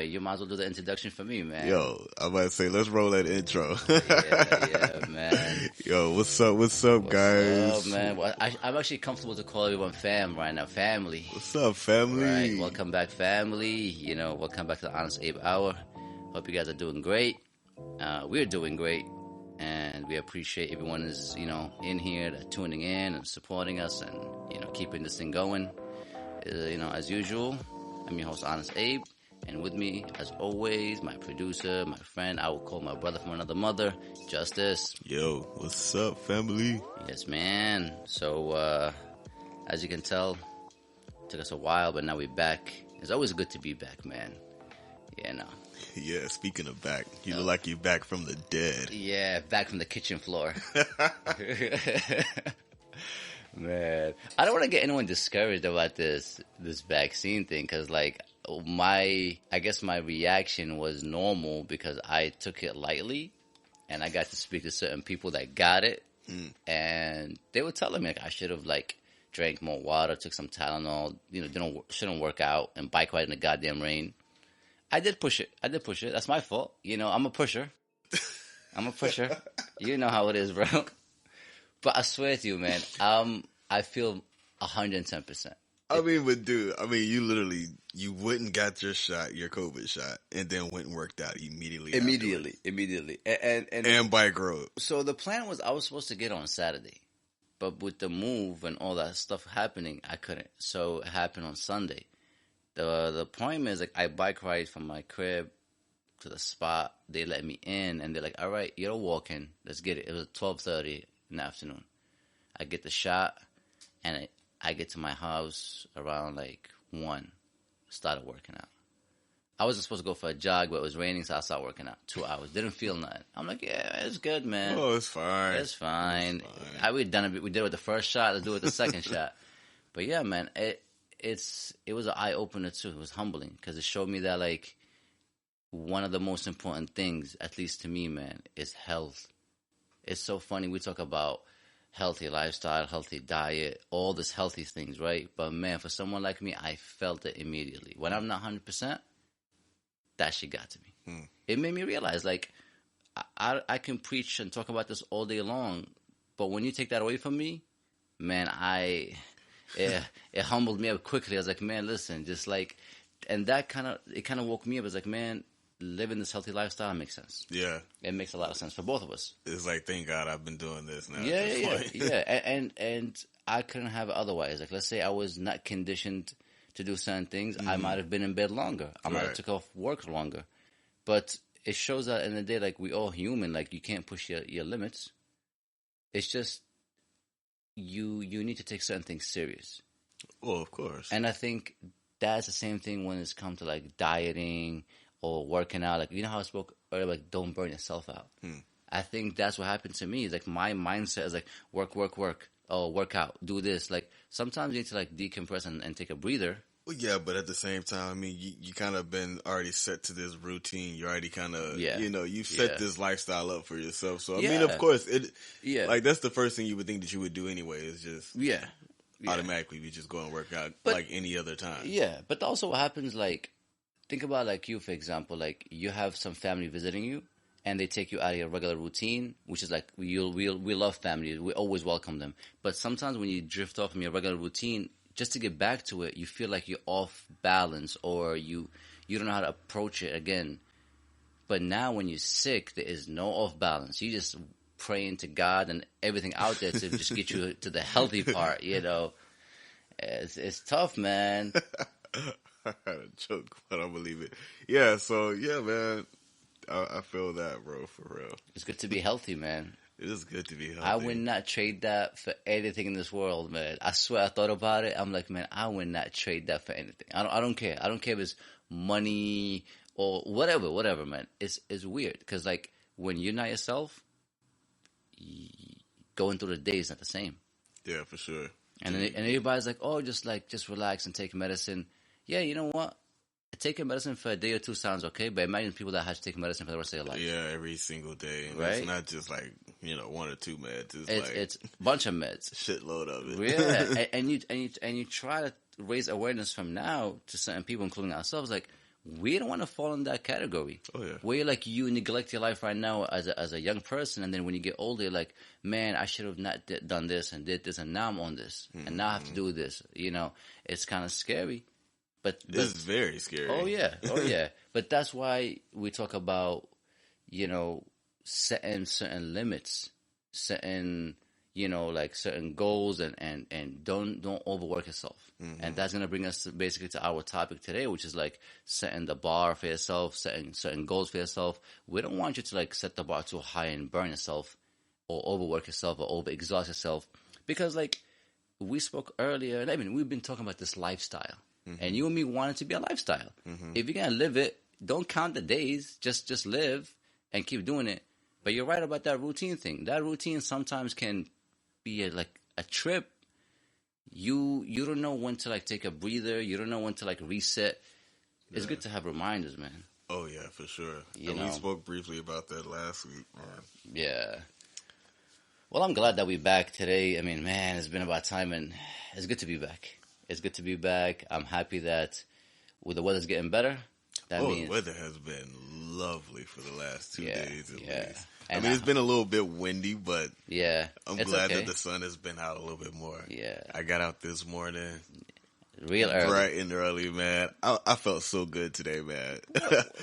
You might as well do the introduction for me, man. Yo, I'm about to say, let's roll that intro. Yeah, man. Yo, what's up, What's up, guys? man? Well, I'm actually comfortable to call everyone fam right now. Family. What's up, family? Right. Welcome back, family. Welcome back to the Honest Abe Hour. Hope you guys are doing great. We're doing great. And we appreciate everyone is, in here, tuning in and supporting us and, keeping this thing going. As usual, I'm your host, Honest Abe. And with me, as always, my producer, my friend, I will call my brother from another mother, Justice. Yo, what's up, family? Yes, man. So, as you can tell, it took us a while, but now we're back. It's always good to be back, man. Yeah, speaking of back, you look like you're back from the dead. Yeah, back from the kitchen floor. Man, I don't want to get anyone discouraged about this vaccine thing, because I guess my reaction was normal because I took it lightly, and I got to speak to certain people that got it, and they were telling me I should have drank more water, took some Tylenol, shouldn't work out and bike ride in the goddamn rain. I did push it. That's my fault. I'm a pusher. You know how it is, bro. But I swear to you, man, I feel 110%. I mean, but dude, you wouldn't got your COVID shot, and then went and worked out immediately. Immediately. And bike rode. So the plan was I was supposed to get on Saturday, but with the move and all that stuff happening, I couldn't. So it happened on Sunday. The appointment is I bike ride from my crib to the spot. They let me in, and they're like, "All right, you're walking. Let's get it." It was 12:30 in the afternoon. I get the shot, and I get to my house around 1. Started working out. I wasn't supposed to go for a jog, but it was raining, so I started working out. 2 hours. Didn't feel nothing. I'm like, yeah, it's good, man. Oh, it's fine. It's fine. We did it with the first shot. Let's do it with the second shot. But yeah, man, it was an eye opener too. It was humbling because it showed me that one of the most important things, at least to me, man, is health. It's so funny. We talk about healthy lifestyle, healthy diet, all these healthy things, right? But man, for someone like me, I felt it immediately. When I'm not 100%, that shit got to me. It made me realize, I can preach and talk about this all day long, but when you take that away from me, man, it humbled me up quickly. I was like, man, listen, and that kind of woke me up. I was like, man, living this healthy lifestyle makes sense. Yeah. It makes a lot of sense for both of us. It's thank God I've been doing this now. Yeah. And I couldn't have it otherwise. Let's say I was not conditioned to do certain things, I might have been in bed longer. I might have took off work longer. But it shows that in the day, we all human, you can't push your limits. It's just you need to take certain things serious. Well, of course. And I think that's the same thing when it's come to dieting or working out. You know how I spoke earlier, don't burn yourself out. I think that's what happened to me. My mindset is work. Oh, work out, do this. Sometimes you need to decompress and take a breather. Well, yeah, but at the same time, I mean, you kind of been already set to this routine. You already kind of, you've set this lifestyle up for yourself. So, I mean, of course, that's the first thing you would think that you would do anyway, is just automatically you just go and work out like any other time. Yeah, but also what happens, think about you, for example, you have some family visiting you, and they take you out of your regular routine, which is we love family. We always welcome them. But sometimes when you drift off from your regular routine, just to get back to it, you feel like you're off balance, or you don't know how to approach it again. But now when you're sick, there is no off balance. You just praying to God and everything out there to just get you to the healthy part, It's tough, man. I had a joke, but I believe it. Yeah, so, yeah, man, I feel that, bro, for real. It's good to be healthy, man. It is good to be healthy. I would not trade that for anything in this world, man. I swear, I thought about it. I'm like, man, I would not trade that for anything. I don't care. I don't care if it's money or whatever, man. It's weird because when you're not yourself, going through the day is not the same. Yeah, for sure. And everybody's like, oh, just relax and take medicine. Yeah, you know what? Taking medicine for a day or two sounds okay, but imagine people that have to take medicine for the rest of their life. Yeah, every single day. And right? It's not just 1 or 2 meds. It's a bunch of meds. Shitload of it. Yeah, and you try to raise awareness from now to certain people, including ourselves. we don't want to fall in that category. Oh yeah. Where like you neglect your life right now as a young person, and then when you get older, you're like, man, I should have not done this and did this, and now I'm on this, and now I have to do this. You know, it's kind of scary. But it's very scary. Oh yeah. But that's why we talk about, you know, setting certain limits, setting, you know, like certain goals, and don't overwork yourself. And that's gonna bring us basically to our topic today, which is like setting the bar for yourself, setting certain goals for yourself. We don't want you to like set the bar too high and burn yourself, or overwork yourself, or overexhaust yourself, because like we spoke earlier, and I mean we've been talking about this lifestyle. And you and me want it to be a lifestyle. If you're gonna live it, don't count the days. Just live and keep doing it. But you're right about that routine thing. That routine sometimes can be like a trip. You don't know when to like take a breather. You don't know when to like reset. It's good to have reminders, man. Oh yeah, for sure. And we spoke briefly about that last week, man. Yeah. Well, I'm glad that we're back today. I mean, man, it's been about time, and it's good to be back. It's good to be back. I'm happy that with the weather's getting better. That means the weather has been lovely for the last 2 days at least. And I mean, it's been a little bit windy, but I'm glad that the sun has been out a little bit more. Yeah. I got out this morning. Real early. Bright and early, man. I felt so good today, man.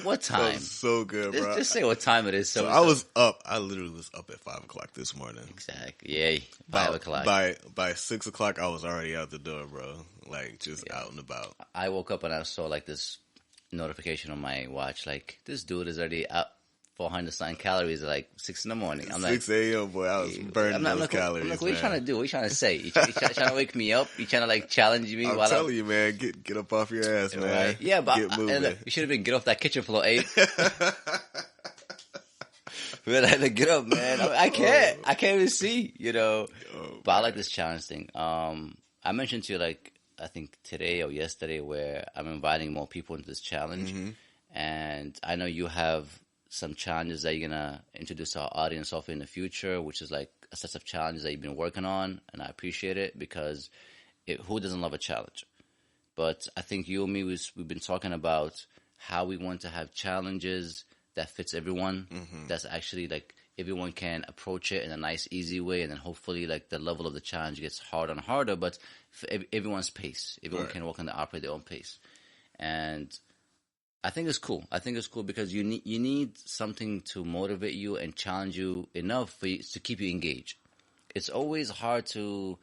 What time? Felt so good, bro. Just say what time it is. So I was up. I literally was up at 5 o'clock this morning. Exactly. Yeah, 5 o'clock. By 6 o'clock, I was already out the door, bro. Like, just out and about. I woke up and I saw, like, this notification on my watch. Like, this dude is already up 400 something calories at, like, 6 in the morning. I'm 6 a.m., boy. I was burning those calories, I'm like, what are you trying to do? What are you trying to say? You trying to wake me up? You trying to, like, challenge me? I'm telling you, man. Get up off your ass, man. Right? Yeah, but get moving. You should have been get off that kitchen floor, Abe. Man, I had to get up, man. I can't. I can't even see, you know. But I like this challenge thing. I mentioned to you, like, I think today or yesterday, where I'm inviting more people into this challenge. And I know you have some challenges that you're going to introduce to our audience of in the future, which is like a set of challenges that you've been working on. And I appreciate it, because who doesn't love a challenge? But I think you and me, we've been talking about how we want to have challenges that fits everyone. That's actually like everyone can approach it in a nice, easy way. And then hopefully like the level of the challenge gets harder and harder, but for everyone's pace. Everyone can walk and operate their own pace. And I think it's cool. I think it's cool because you need something to motivate you and challenge you enough to keep you engaged. It's always hard to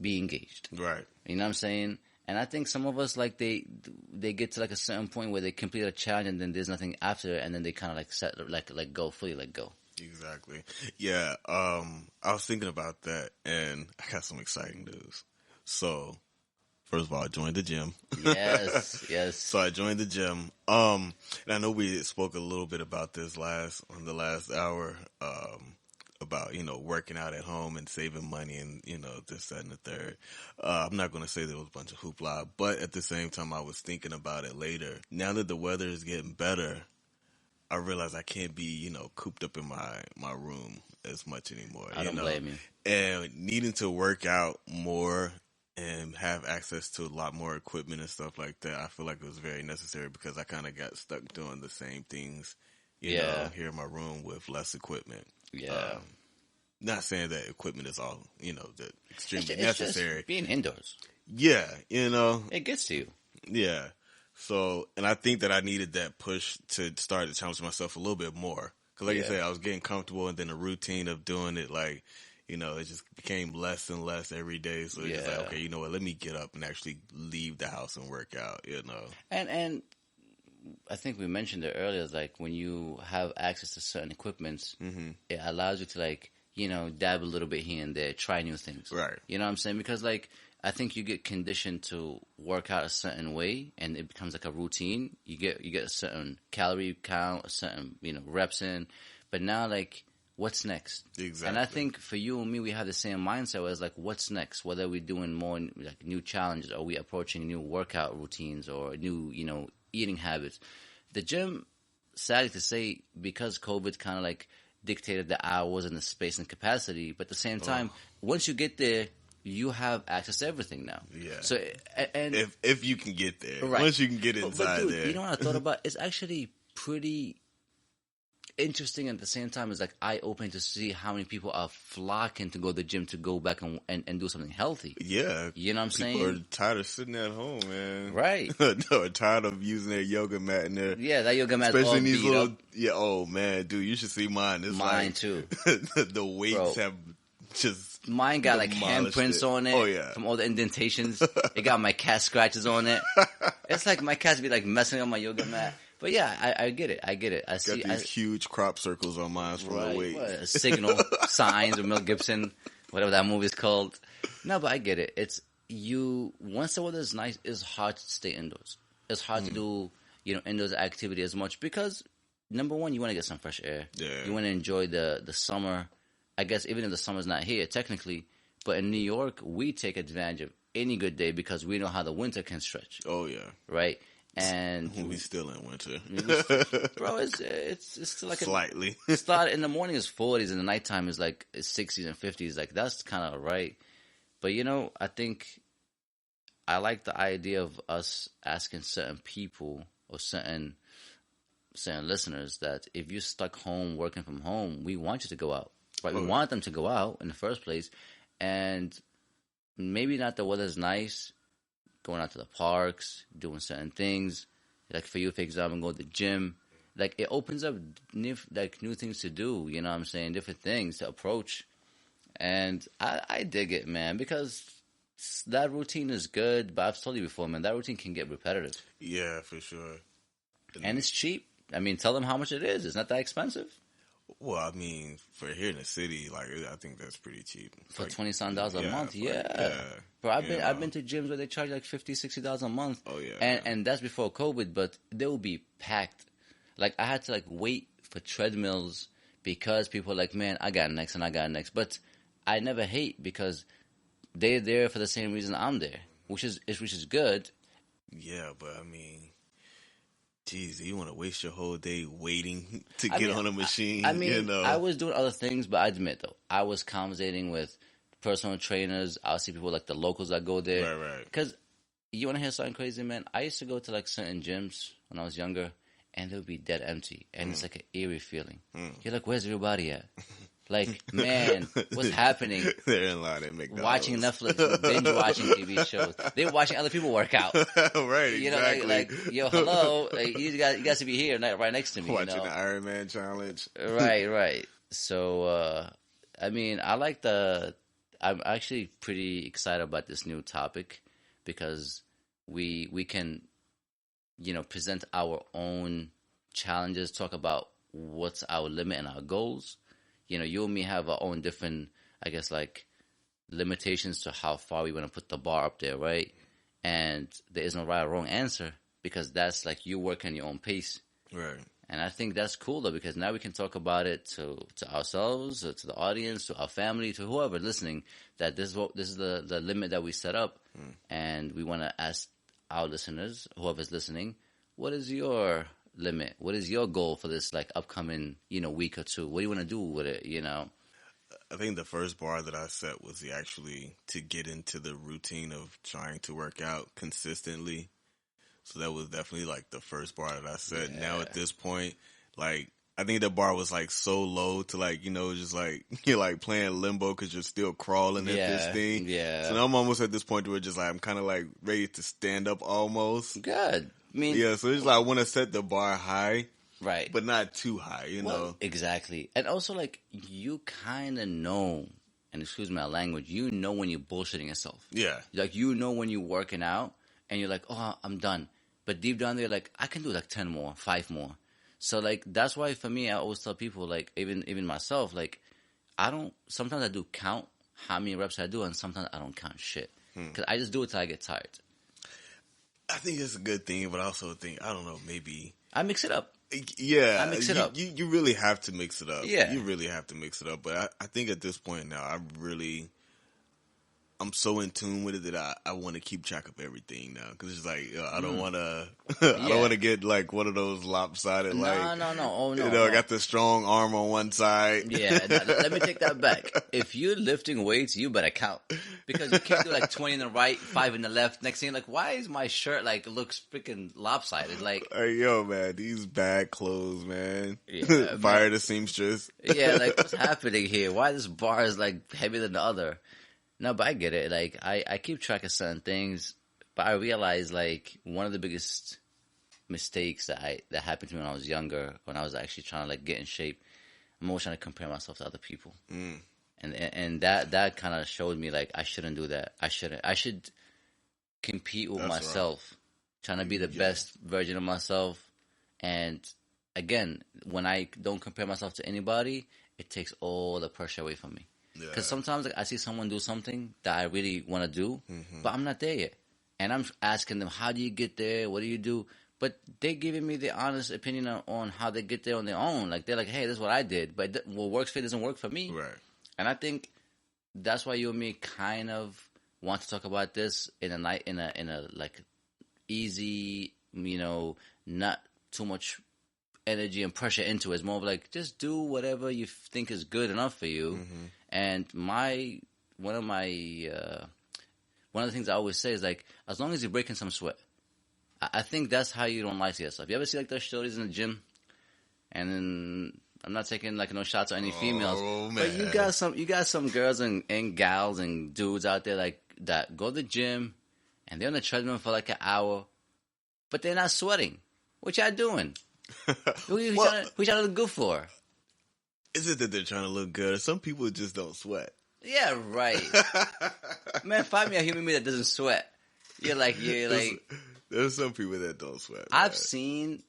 be engaged. Right. You know what I'm saying? And I think some of us, like, they get to like a certain point where they complete a challenge and then there's nothing after it, and then they kind of like let go, fully let go. Exactly. Yeah. I was thinking about that, and I got some exciting news. So, first of all, I joined the gym. Yes. So I joined the gym. And I know we spoke a little bit about this on the last hour, about, you know, working out at home and saving money and, you know, this, that, and the third. I'm not going to say there was a bunch of hoopla, but at the same time, I was thinking about it later. Now that the weather is getting better, I realize I can't be, you know, cooped up in my room as much anymore. I don't blame you. And needing to work out more and have access to a lot more equipment and stuff like that, I feel like it was very necessary, because I kind of got stuck doing the same things, you know, here in my room with less equipment. Yeah. Not saying that equipment is all, you know, that extremely necessary. Just being indoors. Yeah, you know. It gets to you. Yeah. So, and I think that I needed that push to start to challenge myself a little bit more. Because like you said, I was getting comfortable, and then the routine of doing it, like, you know, it just became less and less every day. So it's just like, okay, you know what, let me get up and actually leave the house and work out, you know. And I think we mentioned it earlier, like when you have access to certain equipments, it allows you to, like, you know, dab a little bit here and there, try new things. Right. You know what I'm saying? Because, like, I think you get conditioned to work out a certain way, and it becomes like a routine. You get a certain calorie count, a certain, you know, reps in. But now, like, what's next? Exactly. And I think for you and me, we have the same mindset where it's like, what's next? Whether we're doing more, like, new challenges, or we approaching new workout routines, or new, you know, eating habits. The gym, sadly to say, because COVID kind of like dictated the hours and the space and capacity, but at the same time, once you get there, you have access to everything now. Yeah. So and if you can get there, right. Once you can get inside but dude, there, you know what I thought about? It's actually pretty interesting at the same time. It's like eye-opening to see how many people are flocking to go to the gym to go back and do something healthy. Yeah. You know what I'm saying? People are tired of sitting at home, man. Right. No, tired of using their yoga mat in there. Yeah, that yoga mat especially all in these beat little up. Yeah, oh man, dude, you should see mine. It's mine like, too. The weights have just mine got like handprints on it. Oh yeah. From all the indentations. It got my cat scratches on it. It's like my cats be like messing up my yoga mat. But yeah, I get it. I see got these huge crop circles on mine from the weight. What, signal signs with Mel Gibson, whatever that movie is called. No, but I get it. It's you. Once the weather is nice, it's hard to stay indoors. It's hard to do indoors activity as much because number one, you want to get some fresh air. Yeah. You want to enjoy the summer. I guess even if the summer's not here technically, but in New York, we take advantage of any good day because we know how the winter can stretch. Oh yeah. Right. And we still in winter, bro. It's still like slightly. Start in the morning is 40s, and the nighttime is like 60s and 50s. Like that's kind of right. But I think I like the idea of us asking certain people or certain listeners that if you're stuck home working from home, we want you to go out. Right? We want them to go out in the first place, and maybe not the weather's nice. Going out to the parks, doing certain things, like for you, for example, going to the gym, like it opens up new things to do. You know what I'm saying? Different things to approach, and I dig it, man, because that routine is good. But I've told you before, man, that routine can get repetitive. Yeah, for sure. And it's cheap. I mean, tell them how much it is. It's not that expensive. Well, I mean, for here in the city, like I think that's pretty cheap. For $20 a month, yeah. Bro, I've been to gyms where they charge like $50, $60 a month. Oh yeah, and that's before COVID, but they will be packed. Like I had to like wait for treadmills because people are like, man, I got next and I got next. But I never hate because they're there for the same reason I'm there, which is good. Yeah, but I mean. Jeez, you want to waste your whole day waiting to get on a machine? I was doing other things, but I admit, though, I was conversating with personal trainers. I'll see people like the locals that go there. Right. Because you want to hear something crazy, man? I used to go to like certain gyms when I was younger, and they would be dead empty. And it's like an eerie feeling. You're like, where's everybody at? Like, man, what's happening? They're in line at McDonald's. Watching Netflix, binge watching TV shows. They're watching other people work out. Right, exactly. Like, yo, hello, like, you guys to be here right next to me. Watching the Iron Man challenge. Right. So, I mean, I'm actually pretty excited about this new topic because we can, present our own challenges, talk about what's our limit and our goals. You and me have our own different, I guess, like, limitations to how far we want to put the bar up there, right? And there is no right or wrong answer because that's, like, you work at your own pace. Right. And I think that's cool, though, because now we can talk about it to ourselves, to the audience, to our family, to whoever listening, that this is the limit that we set up. And we want to ask our listeners, whoever's listening, what is your limit? What is your goal for this like upcoming week or two? What do you want to do with it? I think the first bar that I set was actually to get into the routine of trying to work out consistently. So that was definitely like the first bar that I set. Yeah. Now at this point, like I think the bar was like so low to like just like you're like playing limbo because you're still crawling at this thing. Yeah. So now I'm almost at this point where just like I'm kind of like ready to stand up almost. Good. I mean, yeah, so it's like I want to set the bar high, right? But not too high, know. Exactly, and also like you kind of know, and excuse my language, when you're bullshitting yourself. Yeah, like when you're working out and you're like, oh, I'm done, but deep down there, like I can do like 10 more, 5 more. So like that's why for me, I always tell people, like even myself, like sometimes I do count how many reps I do, and sometimes I don't count shit because I just do it till I get tired. I think it's a good thing, but I also think, I don't know, maybe... I mix it up. Yeah. I mix it up. You really have to mix it up. Yeah. You really have to mix it up. But I think at this point now, I'm so in tune with it that I want to keep track of everything now, because it's like I don't want to I don't want to get like one of those lopsided no. Oh no, I got the strong arm on one side. Yeah, let me take that back. If you're lifting weights, you better count, because you can't do like 20 in the right, 5 in the left. Next thing, like, why is my shirt like looks freaking lopsided? Like, hey, yo, man, these bad clothes, man. Yeah, fire the seamstress. Yeah, like, what's happening here? Why this bar is like heavier than the other? No, but I get it. Like, I keep track of certain things, but I realize like one of the biggest mistakes that happened to me when I was younger, when I was actually trying to like get in shape, I'm always trying to compare myself to other people. And that kind of showed me like I shouldn't do that. I should compete with myself, trying to be the best version of myself. And again, when I don't compare myself to anybody, it takes all the pressure away from me. Because sometimes like, I see someone do something that I really want to do, but I'm not there yet. And I'm asking them, how do you get there? What do you do? But they're giving me the honest opinion on how they get there on their own. Like, they're like, hey, this is what I did. But what works for you doesn't work for me. Right. And I think that's why you and me kind of want to talk about this in a like easy, not too much energy and pressure into it. It's more of like, just do whatever you think is good enough for you. And one of the things I always say is like, as long as you're breaking some sweat, I think that's how you don't lie to yourself. You ever see like those shorties in the gym, and then I'm not taking like no shots at any females, but you got some girls and gals and dudes out there like that go to the gym and they're on the treadmill for like an hour, but they're not sweating. What y'all doing? Who you trying to look good for? Is it that they're trying to look good? Some people just don't sweat. Yeah, right. Man, find me a human being that doesn't sweat. You're like. There's some people that don't sweat. I've seen,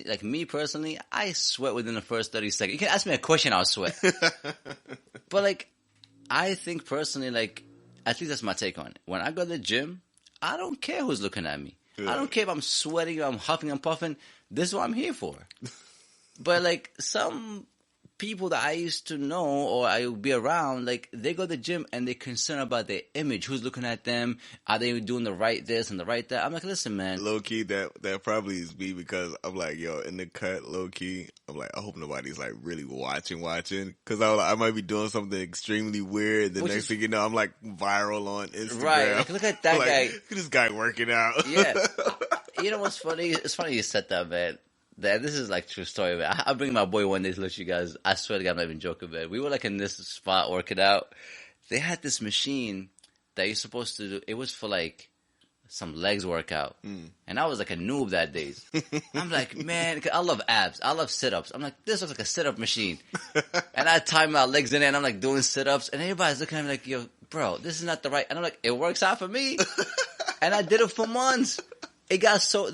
like me personally, I sweat within the first 30 seconds. You can ask me a question, I'll sweat. But like, I think personally, like, at least that's my take on it. When I go to the gym, I don't care who's looking at me. Yeah. I don't care if I'm sweating, or I'm huffing and puffing. This is what I'm here for. But like, some people that I used to know or I would be around, like, they go to the gym and they're concerned about their image. Who's looking at them? Are they doing the right this and the right that? I'm like, listen, man. Low key, that probably is me, because I'm like, yo, in the cut, low key, I'm like, I hope nobody's like really watching. Because I might be doing something extremely weird. The next thing you know, I'm like viral on Instagram. Right. Like, look at that guy. Look at this guy working out. Yeah. You know what's funny? It's funny you said that, man. This is like true story, man. I'll bring my boy one day to let you guys. I swear to God, I'm not even joking, man. We were like in this spot working out. They had this machine that you're supposed to do. It was for like some legs workout. And I was like a noob that days. I'm like, man, I love abs. I love sit-ups. I'm like, this looks like a sit-up machine. And I tie my legs in there and I'm like doing sit-ups. And everybody's looking at me like, yo, bro, this is not the right. And I'm like, it works out for me. And I did it for months. They got so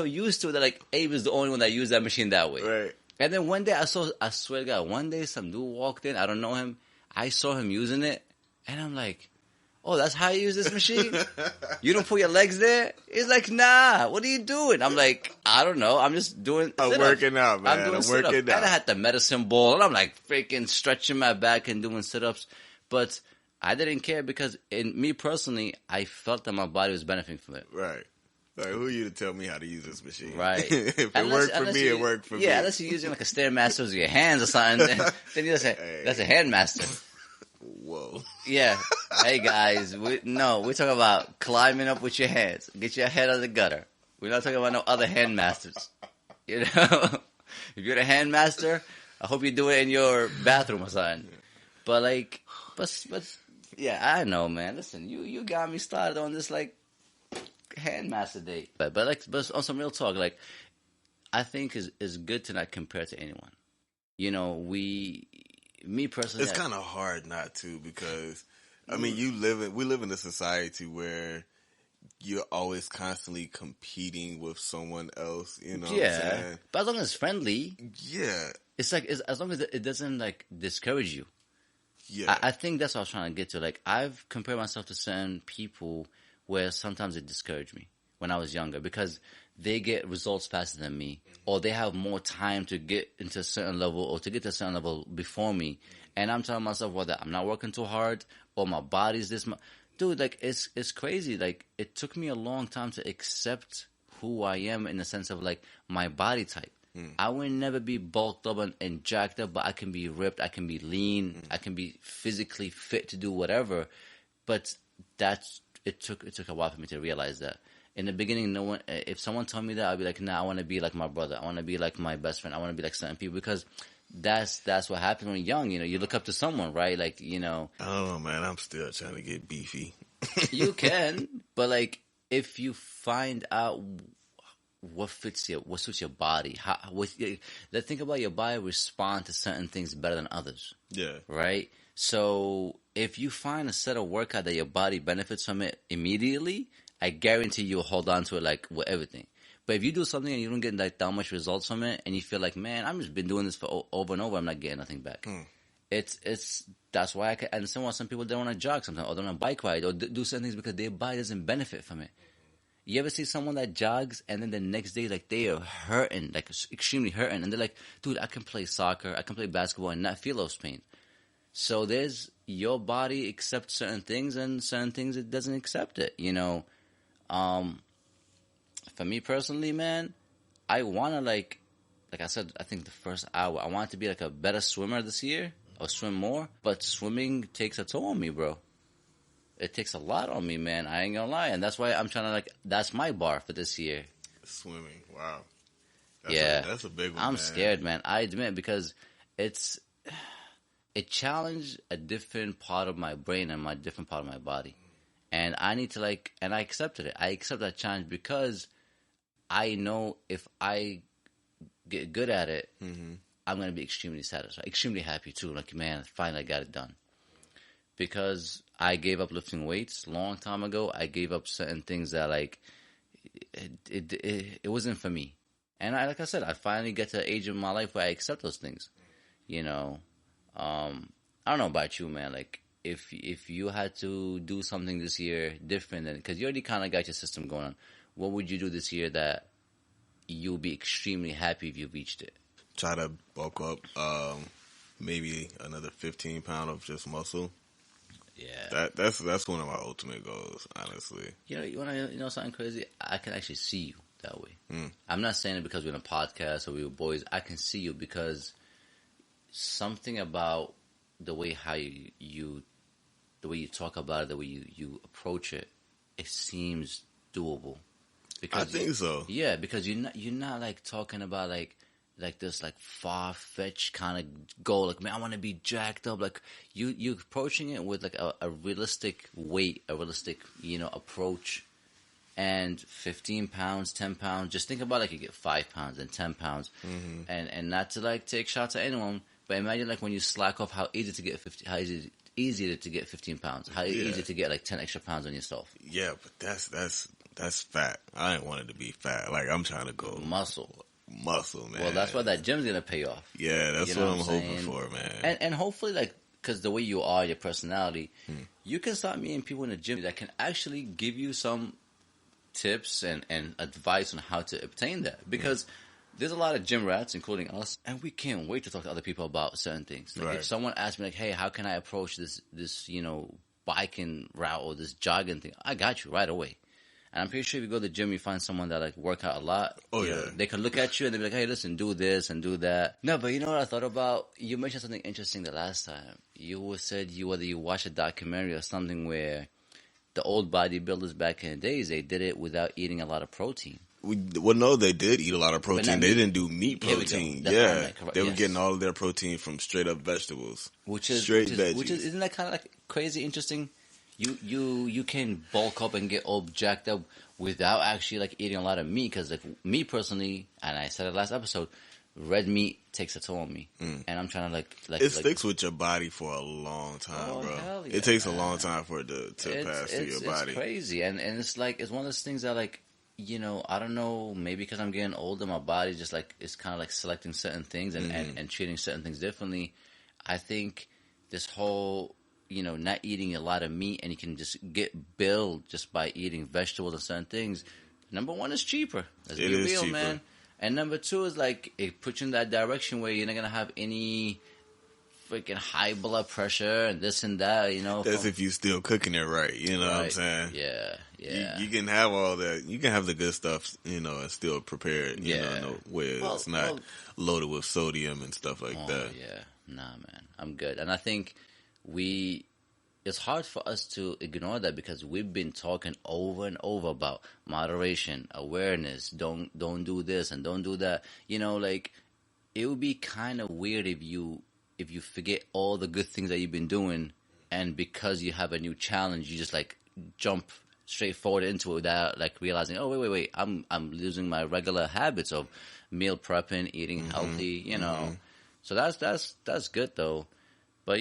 used to it that like Abe is the only one that used that machine that way. Right. And then one day I swear to God, one day some dude walked in. I don't know him. I saw him using it, and I'm like, "Oh, that's how you use this machine? You don't put your legs there?" He's like, "Nah, what are you doing?" I'm like, "I don't know. I'm just doing. I'm working out, man. I'm working out." And I had the medicine ball, and I'm like freaking stretching my back and doing sit-ups, but I didn't care because in me personally, I felt that my body was benefiting from it. Right. Like, who are you to tell me how to use this machine? Right. If it worked for me, it worked for me. Yeah, unless you're using like a Stairmaster with your hands or something, then you just say, that's a Handmaster. Whoa. Yeah. Hey, guys. We're talking about climbing up with your hands. Get your head out of the gutter. We're not talking about no other Handmasters. You know? If you're the Handmaster, I hope you do it in your bathroom or something. But like, yeah, I know, man. Listen, you got me started on this, like, Handmaster date, but on some real talk, like, I think is good to not compare to anyone. You know, me personally, it's kind of hard not to, because I mean, we live in a society where you're always constantly competing with someone else. You know, what I'm saying? But as long as it's friendly, it's like as long as it doesn't like discourage you. Yeah, I think that's what I was trying to get to. Like, I've compared myself to certain people where sometimes it discouraged me when I was younger, because they get results faster than me, or they have more time to get into a certain level or to get to a certain level before me. And I'm telling myself, whether I'm not working too hard or my body's this much. dude, like it's crazy. Like it took me a long time to accept who I am in the sense of like my body type. I would never be bulked up and jacked up, but I can be ripped, I can be lean, I can be physically fit to do whatever. But it took a while for me to realize that. In the beginning, no one. If someone told me that, I'd be like, nah, I want to be like my brother. I want to be like my best friend. I want to be like certain people because that's what happens when you're young. You know, you look up to someone, right? Like, you know. I don't know, man. I'm still trying to get beefy. You can, but like, if you find out what suits your body, think about your body respond to certain things better than others. Yeah. Right. So if you find a set of workout that your body benefits from it immediately, I guarantee you'll hold on to it like with everything. But if you do something and you don't get like that much results from it, and you feel like, man, I've just been doing this for over and over, I'm not getting nothing back. It's that's why I can understand why some people don't want to jog sometimes, or don't want to bike ride, or do certain things because their body doesn't benefit from it. You ever see someone that jogs and then the next day, like, they are hurting, like extremely hurting, and they're like, dude, I can play soccer, I can play basketball and not feel those pain. So there's your body accepts certain things and certain things it doesn't accept it, you know. For me personally, man, I want to like I said, I think the first hour, I want to be like a better swimmer this year or swim more, but swimming takes a toll on me, bro. It takes a lot on me, man. I ain't gonna lie. And that's why I'm trying to that's my bar for this year. Swimming. Wow. That's a big one, I'm scared, man. I admit, because it challenged a different part of my brain and my different part of my body. And I need to and I accepted it. I accept that challenge because I know if I get good at it, I'm going to be extremely satisfied, extremely happy too. Like, man, finally I got it done. Because I gave up lifting weights a long time ago. I gave up certain things that it wasn't for me. And like I said, I finally get to the age of my life where I accept those things. You know, I don't know about you, man. Like, if you had to do something this year different than, because you already kind of got your system going on, what would you do this year that you'll be extremely happy if you reached it? Try to bulk up, maybe another 15 pounds of just muscle. Yeah, that's one of my ultimate goals, honestly. You know something crazy? I can actually see you that way. I'm not saying it because we're in a podcast or we were boys. I can see you because something about the way how you the way you talk about it, the way you approach it, it seems doable. Because I think so. Yeah, because you're not like talking about like this like far-fetched kind of goal, like, man, I want to be jacked up. Like, you approaching it with like a realistic weight, a realistic, approach. And 15 pounds, 10 pounds, just think about like you get 5 pounds and 10 pounds, and not to like take shots at anyone, but imagine like when you slack off, how easy to get 15 pounds, how easy to get like 10 extra pounds on yourself. Yeah, but that's fat. I ain't want it to be fat. Like, I'm trying to go muscle, man. Well, that's why that gym's gonna pay off. Yeah, that's what I'm hoping for, man. And hopefully, like, because the way you are, your personality, you can start meeting people in the gym that can actually give you some tips and advice on how to obtain that. Because there's a lot of gym rats, including us, and we can't wait to talk to other people about certain things. Like, if someone asks me, like, hey, how can I approach this biking route or this jogging thing, I got you right away. And I'm pretty sure if you go to the gym, you find someone that like work out a lot. Oh, yeah. They can look at you and they'll be like, hey, listen, do this and do that. No, but you know what I thought about? You mentioned something interesting the last time. You said whether you watched a documentary or something where the old bodybuilders back in the days, they did it without eating a lot of protein. No, they did eat a lot of protein. They didn't do meat protein. Yeah, they were getting all of their protein from straight up vegetables. Veggies. Isn't that kind of like crazy interesting? You can bulk up and get all jacked up without actually like eating a lot of meat. Because like me personally, and I said it last episode, red meat takes a toll on me, and I'm trying to like it sticks with your body for a long time, bro. Yeah, it takes a long time for it to pass through your body. It's crazy, and it's like it's one of those things that like, I don't know, maybe because I'm getting older, my body just like it's kind of like selecting certain things and treating certain things differently. I think this whole not eating a lot of meat and you can just get built just by eating vegetables and certain things. Number one, is cheaper. Let's be real, cheaper, man. And number two is like it puts you in that direction where you're not gonna have any freaking high blood pressure and this and that, That's if you still cooking it right, you know what I'm saying? Yeah, yeah. You can have all that. You can have the good stuff, and still prepared, you know, in a way it's not loaded with sodium and stuff like that. Yeah. Nah, man. I'm good. And I think it's hard for us to ignore that because we've been talking over and over about moderation, awareness, don't do this and don't do that. It would be kind of weird if you forget all the good things that you've been doing, and because you have a new challenge, you just like jump straight forward into it without like realizing, oh wait, I'm losing my regular habits of meal prepping, eating healthy, So that's good though. But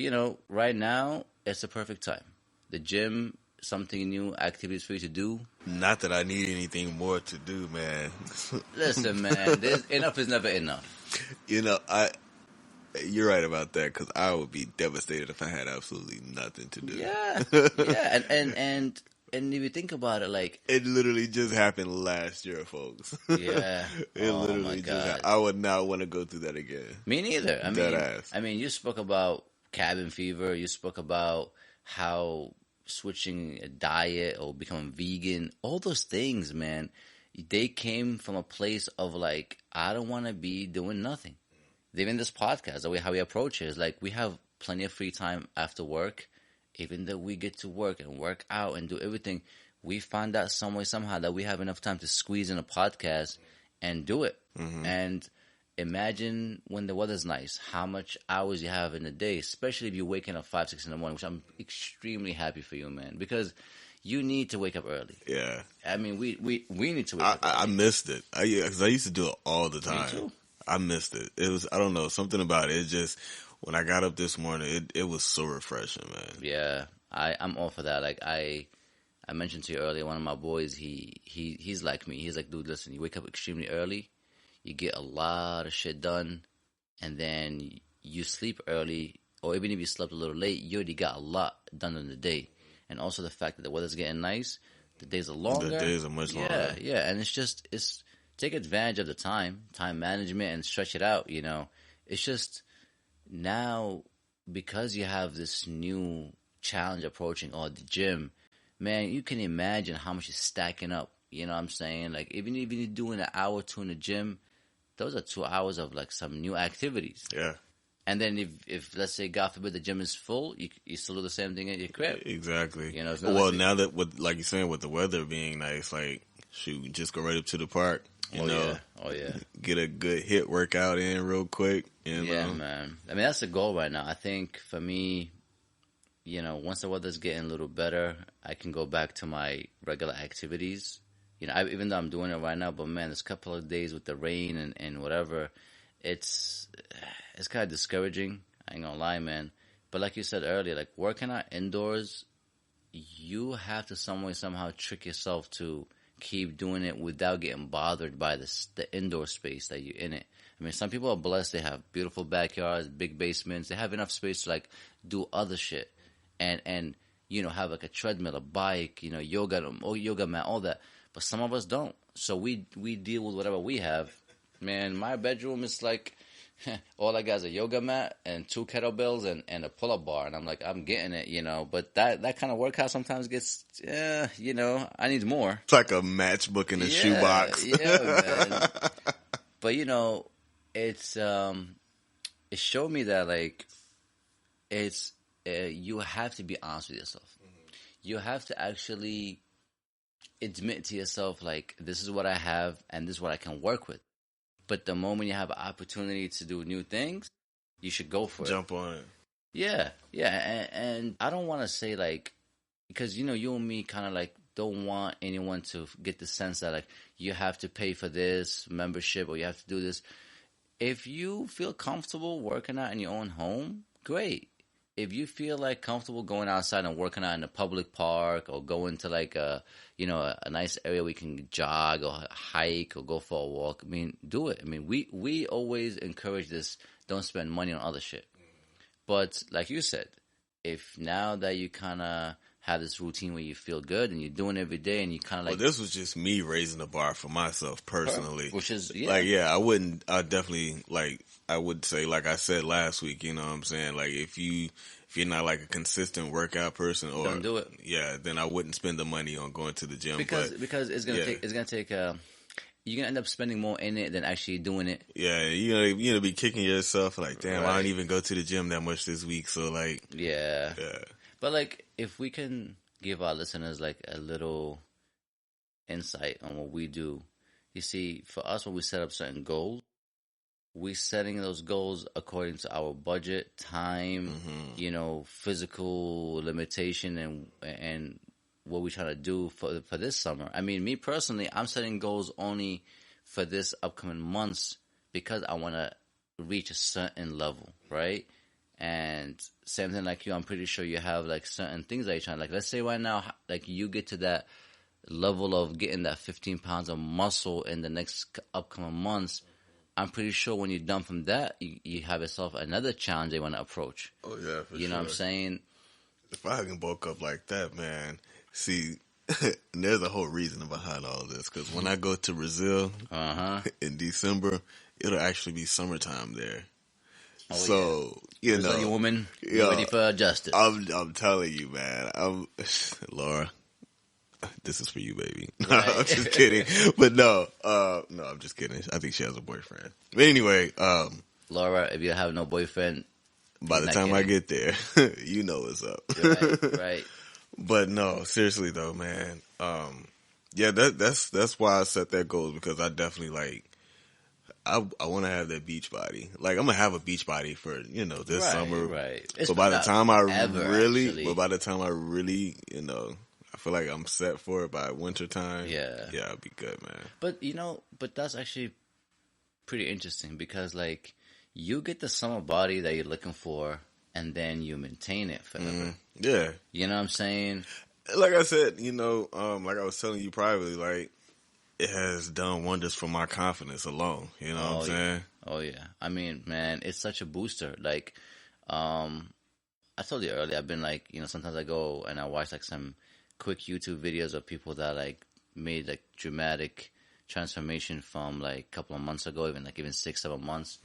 right now it's the perfect time. The gym, something new, activities for you to do. Not that I need anything more to do, man. Listen, man, enough is never enough. You're right about that, because I would be devastated if I had absolutely nothing to do. Yeah, and if you think about it, like it literally just happened last year, folks. Yeah, it literally just happened. I would not want to go through that again. Me neither. I mean, you spoke about cabin fever. You spoke about how switching a diet or becoming vegan. All those things, man. They came from a place of like, I don't want to be doing nothing. Even this podcast, the way how we approach it is like we have plenty of free time after work. Even though we get to work and work out and do everything, we find out some way, somehow that we have enough time to squeeze in a podcast and do it. Mm-hmm. And imagine when the weather's nice, how much hours you have in a day, especially if you're waking up 5, 6 in the morning, which I'm extremely happy for you, man, because you need to wake up early. Yeah. I mean, we need to wake up early. I missed it. Because I used to do it all the time. Me too. I missed it. It was, I don't know, something about it. It just, when I got up this morning, it was so refreshing, man. Yeah. I'm all for that. Like, I mentioned to you earlier, one of my boys, he's like me. He's like, dude, listen, you wake up extremely early, you get a lot of shit done, and then you sleep early, or even if you slept a little late, you already got a lot done in the day. And also the fact that the weather's getting nice, the days are longer. The days are much longer. Yeah, and it's take advantage of the time management, and stretch it out, It's just now, because you have this new challenge approaching, or the gym, man, you can imagine how much is stacking up. You know what I'm saying? Like, even if you're doing an hour or two in the gym, those are 2 hours of like some new activities. Yeah. And then if let's say, God forbid, the gym is full, you still do the same thing at your crib. Exactly. Well, now that like you're saying, with the weather being nice, like, shoot, just go right up to the park. You know, get a good HIIT workout in real quick. Yeah, man. I mean, that's the goal right now. I think for me, once the weather's getting a little better, I can go back to my regular activities. Even though I'm doing it right now, but man, there's a couple of days with the rain and whatever, it's kind of discouraging. I ain't gonna lie, man. But like you said earlier, like working out indoors, you have to some way, somehow trick yourself to keep doing it without getting bothered by the indoor space that you're in it. I mean, some people are blessed. They have beautiful backyards, big basements. They have enough space to like do other shit and have like a treadmill, a bike, yoga mat, all that. But some of us don't. So we deal with whatever we have. Man, my bedroom is like, all I got is a yoga mat and 2 kettlebells and a pull-up bar. And I'm like, I'm getting it, But that kind of workout sometimes gets, I need more. It's like a matchbook in a shoebox. Yeah, man. But, it showed me that, like, you have to be honest with yourself. Mm-hmm. You have to actually admit to yourself, like, this is what I have and this is what I can work with. But the moment you have an opportunity to do new things, you should go for it. Jump on it. Yeah. And I don't want to say, like, because, you and me kind of, like, don't want anyone to get the sense that, like, you have to pay for this membership or you have to do this. If you feel comfortable working out in your own home, great. If you feel like comfortable going outside and working out in a public park or going to like a nice area where you can jog or hike or go for a walk, I mean, do it. I mean, we always encourage this, don't spend money on other shit. But like you said, if now that you kind of have this routine where you feel good and you're doing it every day and you kind of like. Well, this was just me raising the bar for myself personally. Which is, yeah. Like, I definitely, like, I would say, like I said last week, you know what I'm saying? Like, if you're not like a consistent workout person, or don't do it. Yeah, then I wouldn't spend the money on going to the gym. Because it's gonna take you're gonna end up spending more in it than actually doing it. Yeah, you're gonna be kicking yourself like, damn, right. I don't even go to the gym that much this week. So like, yeah. But like, if we can give our listeners like a little insight on what we do, you see, for us, when we set up certain goals, we setting those goals according to our budget, time, physical limitation, and what we try to do for this summer. I mean, me personally, I'm setting goals only for this upcoming months because I want to reach a certain level, right? And same thing like you, I'm pretty sure you have like certain things that you're trying. Like, let's say right now, like you get to that level of getting that 15 pounds of muscle in the next upcoming months. I'm pretty sure when you're done from that, you have yourself another challenge they want to approach. Oh yeah, for sure. You know what I'm saying? If I can bulk up like that, man. See, there's a whole reason behind all of this. Because when I go to Brazil in December, it'll actually be summertime there. Oh, so yeah. You know, Brazilian woman, ready for justice. I'm telling you, man. Laura, this is for you, baby. Right. I'm just kidding. But no, I'm just kidding. I think she has a boyfriend. But anyway, Laura, if you have no boyfriend, by the time I get there, you know what's up. Right. But no, seriously though, man. That's why I set that goal, because I definitely like. I want to have that beach body. Like, I'm gonna have a beach body for this summer. Right. But by the time I really, I feel like I'm set for it by winter time. Yeah, I'll be good, man. But that's actually pretty interesting, because like you get the summer body that you're looking for, and then you maintain it forever. Mm-hmm. Yeah, you know what I'm saying? Like I said, like I was telling you privately, like, it has done wonders for my confidence alone. You know what I'm saying? Oh, yeah. I mean, man, it's such a booster. Like, I told you earlier, I've been like, sometimes I go and I watch like some quick YouTube videos of people that like made like dramatic transformation from like a couple of months ago, even 6-7 months.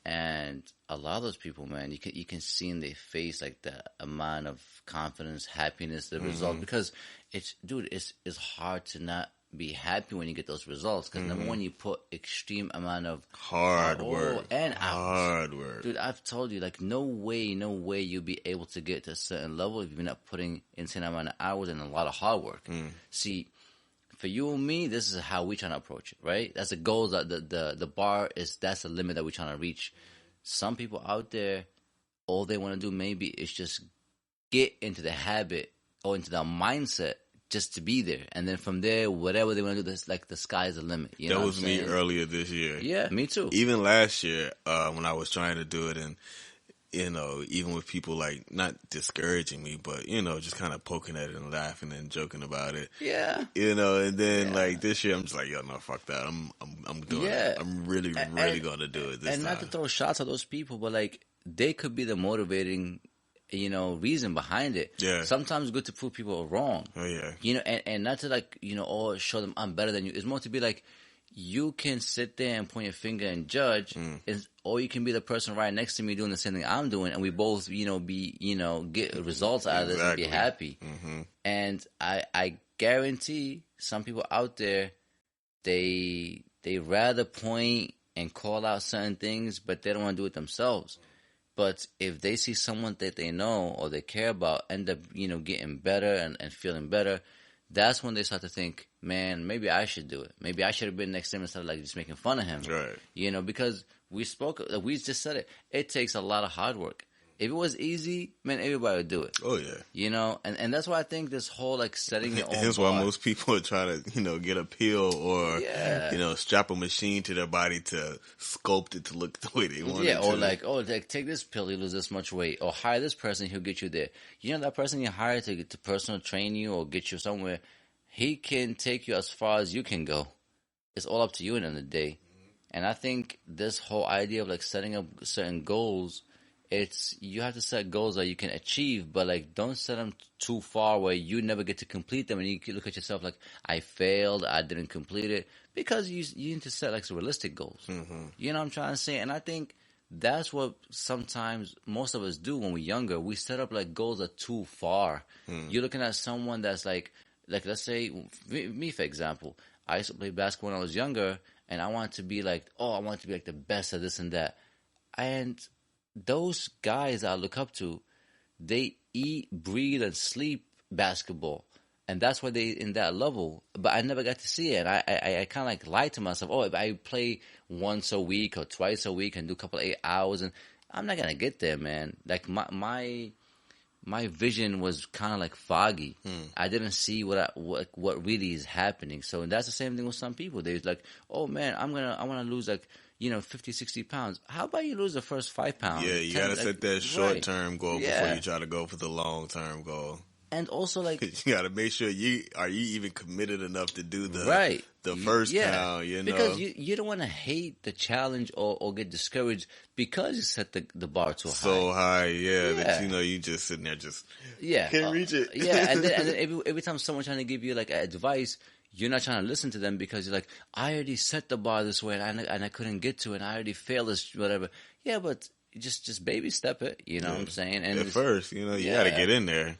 And a lot of those people, man, you can see in their face like the amount of confidence, happiness, the result. Because it's hard to not be happy when you get those results, because number one, you put extreme amount of hard work and hard work. Dude, I've told you, like, no way you'll be able to get to a certain level if you're not putting insane amount of hours and a lot of hard work. See, for you and me, this is how we trying to approach it, right? That's the goal. That the bar is, that's the limit that we're trying to reach. Some people out there, all they want to do maybe is just get into the habit or into the mindset just to be there, and then from there, whatever they want to do, this like the sky's the limit. You know that was me earlier this year. Yeah, me too. Even last year, when I was trying to do it, and even with people like not discouraging me, but just kind of poking at it and laughing and joking about it. Yeah. And then like this year, I'm just like, yo, no, fuck that. I'm doing it. I'm really going to do it this time. And not to throw shots at those people, but like they could be the motivating reason behind it. Yeah. Sometimes it's good to prove people are wrong. Oh yeah. And not to like, or show them I'm better than you. It's more to be like, you can sit there and point your finger and judge, or you can be the person right next to me doing the same thing I'm doing, and we both, get results out of this and be happy. And I guarantee some people out there, they rather point and call out certain things, but they don't want to do it themselves. But if they see someone that they know or they care about end up, getting better and feeling better, that's when they start to think, man, maybe I should do it. Maybe I should have been next to him instead of like just making fun of him. Right. Because we just said it. It takes a lot of hard work. If it was easy, man, everybody would do it. Oh yeah. And that's why I think this whole like setting your own That's bar. why most people are trying to, get a pill or, strap a machine to their body to sculpt it to look the way they want it to. Or like, take this pill, you lose this much weight, or hire this person, he'll get you there. That person you hire to personal train you or get you somewhere, he can take you as far as you can go. It's all up to you at the end of the day. And I think this whole idea of like setting up certain goals you have to set goals that you can achieve, but like don't set them too far where you never get to complete them, and you look at yourself like, I failed, I didn't complete it, because you need to set like some realistic goals. Mm-hmm. You know what I'm trying to say? And I think that's what sometimes most of us do when we're younger. We set up like goals that are too far. You're looking at someone that's like let's say me for example. I used to play basketball when I was younger, and I wanted to be like, I want to be like the best at this and that. And those guys I look up to, they eat, breathe, and sleep basketball. And that's why they in that level. But I never got to see it. I kind of like lied to myself. If I play once a week or twice a week and do a couple of 8 hours, and I'm not going to get there, man. Like my vision was kind of like foggy. I didn't see what really is happening. So that's the same thing with some people. They're like, oh man, I want to lose like, 50, 60 pounds. How about you lose the first 5 pounds? Yeah, you got to set that short-term goal before you try to go for the long-term goal. And also, like, you got to make sure you even committed enough to do the first pound, because you don't want to hate the challenge or get discouraged because you set the bar too high. So high, that you just sitting there can't reach it. And then every time someone's trying to give you like advice, you're not trying to listen to them because you're like, I already set the bar this way and I couldn't get to it, and I already failed this, whatever. Yeah, but just baby step it. You know what I'm saying? And at first, you got to get in there.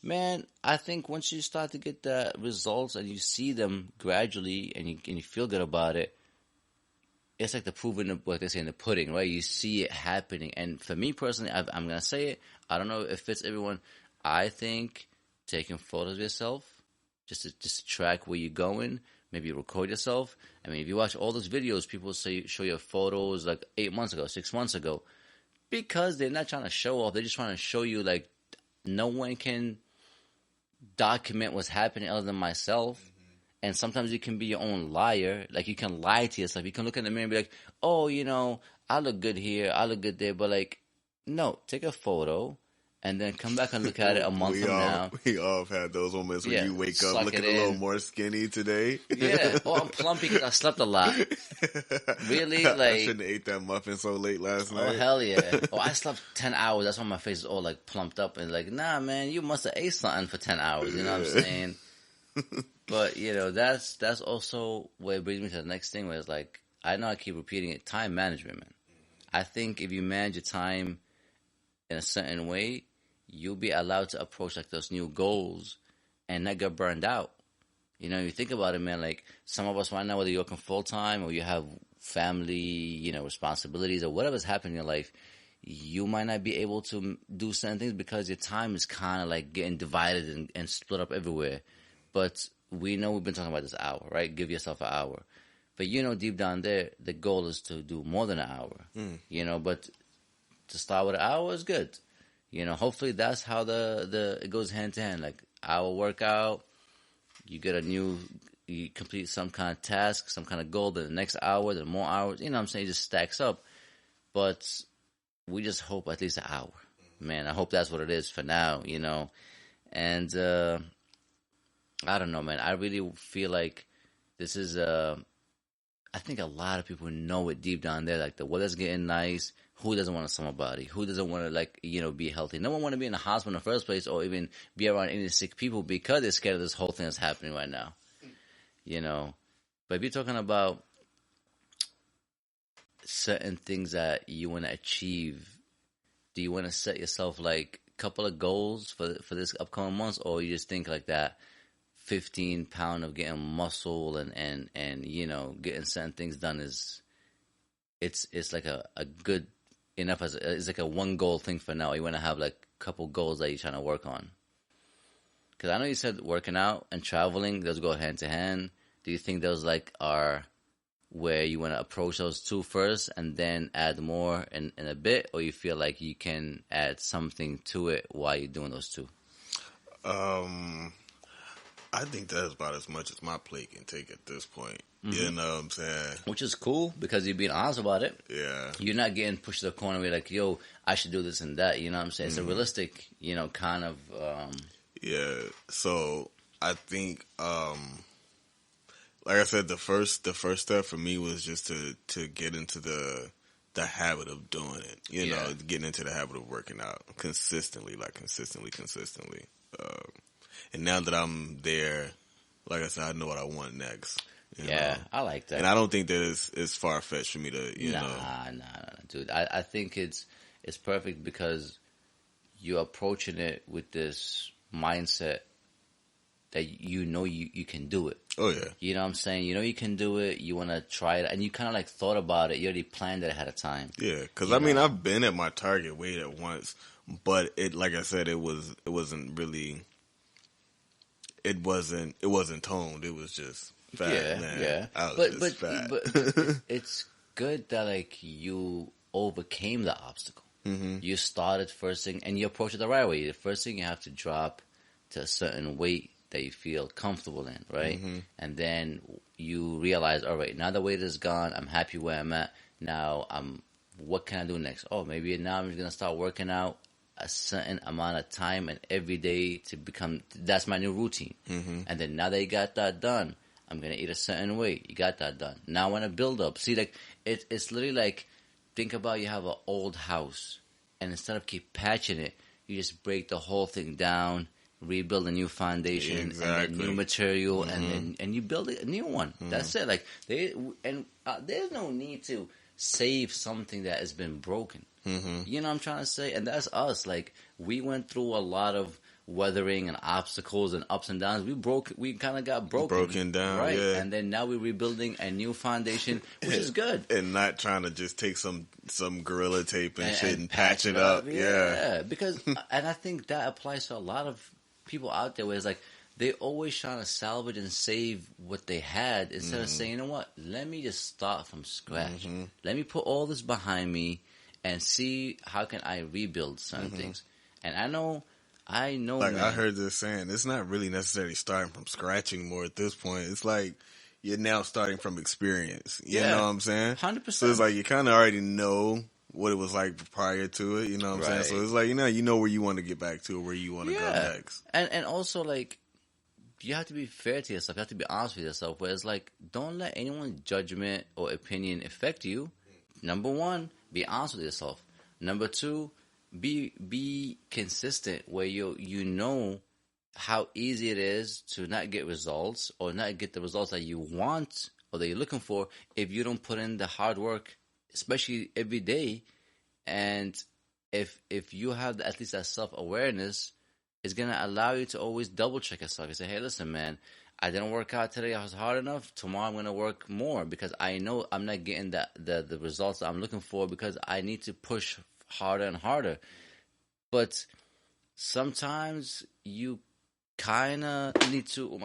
Man, I think once you start to get the results and you see them gradually and you feel good about it, it's like the proof in what they say in the pudding, right? You see it happening. And for me personally, I'm going to say it. I don't know if it fits everyone. I think taking photos of yourself, just to track where you're going, maybe record yourself. I mean, if you watch all those videos, people show you photos like 8 months ago, 6 months ago, because they're not trying to show off. They're just trying to show you like no one can document what's happening other than myself. And sometimes you can be your own liar. Like, you can lie to yourself. You can look in the mirror and be like, oh, I look good here, I look good there. But like, no, take a photo and then come back and look at it a month from now. We all have had those moments when you wake up looking a little more skinny today. Yeah. I'm plumpy because I slept a lot. Really? Like, I shouldn't have ate that muffin so late last night. Oh, hell yeah. I slept 10 hours. That's why my face is all like plumped up. And like, nah, man, you must have ate something for 10 hours. You know what I'm saying? But, that's also what it brings me to the next thing, where it's like, I know I keep repeating it, time management, man. I think if you manage your time in a certain way, you'll be allowed to approach like those new goals and not get burned out. You think about it, man, like some of us right now, whether you're working full time or you have family, responsibilities or whatever's happening in your life, you might not be able to do certain things because your time is kind of like getting divided and split up everywhere. But we know we've been talking about this hour, right? Give yourself an hour. But deep down there, the goal is to do more than an hour, but to start with an hour is good. Hopefully that's how it goes hand to hand. Like, hour workout, you complete some kind of task, some kind of goal, then the next hour, then more hours, what I'm saying? It just stacks up. But we just hope at least an hour. Man, I hope that's what it is for now, And, I don't know, man. I really feel like this is, I think a lot of people know it deep down there. Like, the weather's getting nice. Who doesn't want a summer body? Who doesn't want to, be healthy? No one want to be in the hospital in the first place or even be around any sick people because they're scared of this whole thing that's happening right now. But if you're talking about certain things that you want to achieve, do you want to set yourself like a couple of goals for this upcoming months, or you just think like that 15 pound of getting muscle and getting certain things done it's like a good enough it's like a one goal thing for now? You want to have like a couple goals that you're trying to work on? Because I know you said working out and traveling, those go hand to hand. Do you think those like are where you want to approach those two first and then add more in a bit, or you feel like you can add something to it while you're doing those two? I think that's about as much as my plate can take at this point. Mm-hmm. You know what I'm saying? Which is cool because you're being honest about it. Yeah. You're not getting pushed to the corner where you're like, yo, I should do this and that. You know what I'm saying? It's a realistic, kind of... Yeah. So I think, like I said, the first step for me was just to get into the the habit of doing it. You know, getting into the habit of working out consistently. And now that I'm there, like I said, I know what I want next. You know? I like that. And I don't think that it's far-fetched for me to, you know. Nah, dude. I think it's perfect because you're approaching it with this mindset that you know you can do it. Oh, yeah. You know what I'm saying? You know you can do it. You want to try it. And you kind of like thought about it. You already planned it ahead of time. Yeah, because I mean, I've been at my target weight at once, but it, like I said, it wasn't really, it wasn't toned. It was just fat, man. Yeah. I was just fat. But it's good that like you overcame the obstacle. Mm-hmm. You started first thing, and you approach it the right way. The first thing you have to drop to a certain weight that you feel comfortable in, right? Mm-hmm. And then you realize, all right, now the weight is gone. I'm happy where I'm at. Now, what can I do next? Oh, maybe now I'm going to start working out a certain amount of time and every day to become, that's my new routine. Mm-hmm. And then now that you got that done, I'm going to eat a certain way. You got that done. Now I want to build up. See, like, it's literally like, think about you have an old house, and instead of keep patching it, you just break the whole thing down, rebuild a new foundation, and then new material, and you build a new one. Mm-hmm. That's it. Like there's no need to save something that has been broken. Mm-hmm. You know what I'm trying to say? And that's us. Like we went through a lot of weathering and obstacles and ups and downs. We kind of got broken down, right? Yeah. And then now we're rebuilding a new foundation, which is good. And not trying to just take some Gorilla Tape and shit and patch it up. Yeah. Because and I think that applies to a lot of people out there where it's like they always trying to salvage and save what they had instead of saying, you know what, let me just start from scratch. Mm-hmm. Let me put all this behind me and see how can I rebuild certain things. And I know. Like, man. I heard this saying, it's not really necessarily starting from scratch anymore at this point. It's like you're now starting from experience. You know what I'm saying? 100%. So it's like you kind of already know what it was like prior to it. You know what I'm saying? So it's like, you know where you want to get back to or where you want to go next. And also, like, you have to be fair to yourself. You have to be honest with yourself. Where it's like, don't let anyone's judgment or opinion affect you. Number one, be honest with yourself. Number two, be consistent where you know how easy it is to not get results or not get the results that you want or that you're looking for if you don't put in the hard work, especially every day. And if you have at least that self-awareness, it's going to allow you to always double-check yourself. You say, hey, listen, man, I didn't work out today. I was hard enough. Tomorrow I'm going to work more because I know I'm not getting the results that I'm looking for because I need to push harder and harder. But sometimes you kind of need to,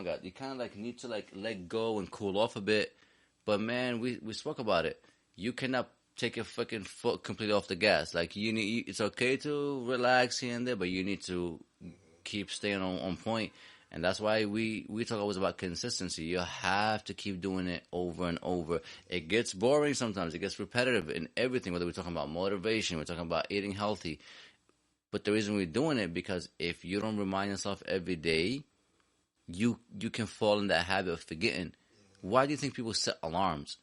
need to like let go and cool off a bit. But man, we spoke about it. You cannot take your fucking foot completely off the gas. Like it's okay to relax here and there, but you need to keep staying on point. And that's why we talk always about consistency. You have to keep doing it over and over. It gets boring sometimes. It gets repetitive in everything, whether we're talking about motivation, we're talking about eating healthy. But the reason we're doing it, because if you don't remind yourself every day, you can fall in that habit of forgetting. Why do you think people set alarms?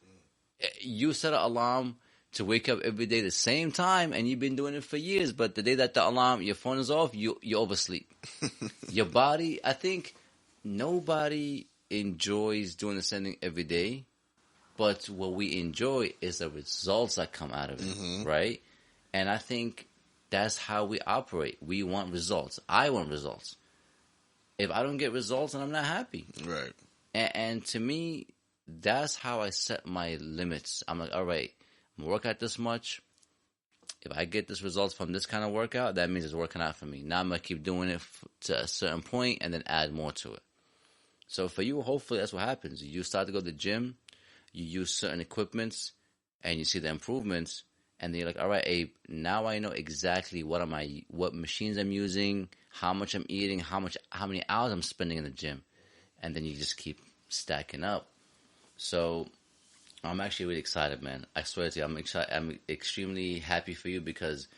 You set an alarm to wake up every day the same time, and you've been doing it for years. But the day that the alarm, your phone is off, you oversleep. Your body, I think nobody enjoys doing the same thing every day. But what we enjoy is the results that come out of it, right? And I think that's how we operate. We want results. I want results. If I don't get results, then I'm not happy. Right. And to me, that's how I set my limits. I'm like, all right, I'm going to work out this much. If I get this results from this kind of workout, that means it's working out for me. Now I'm going to keep doing it to a certain point and then add more to it. So for you, hopefully that's what happens. You start to go to the gym, you use certain equipments, and you see the improvements. And then you're like, all right, Abe, now I know exactly what machines I'm using, how much I'm eating, how many hours I'm spending in the gym. And then you just keep stacking up. So I'm actually really excited, man. I swear to you, I'm excited. I'm extremely happy for you because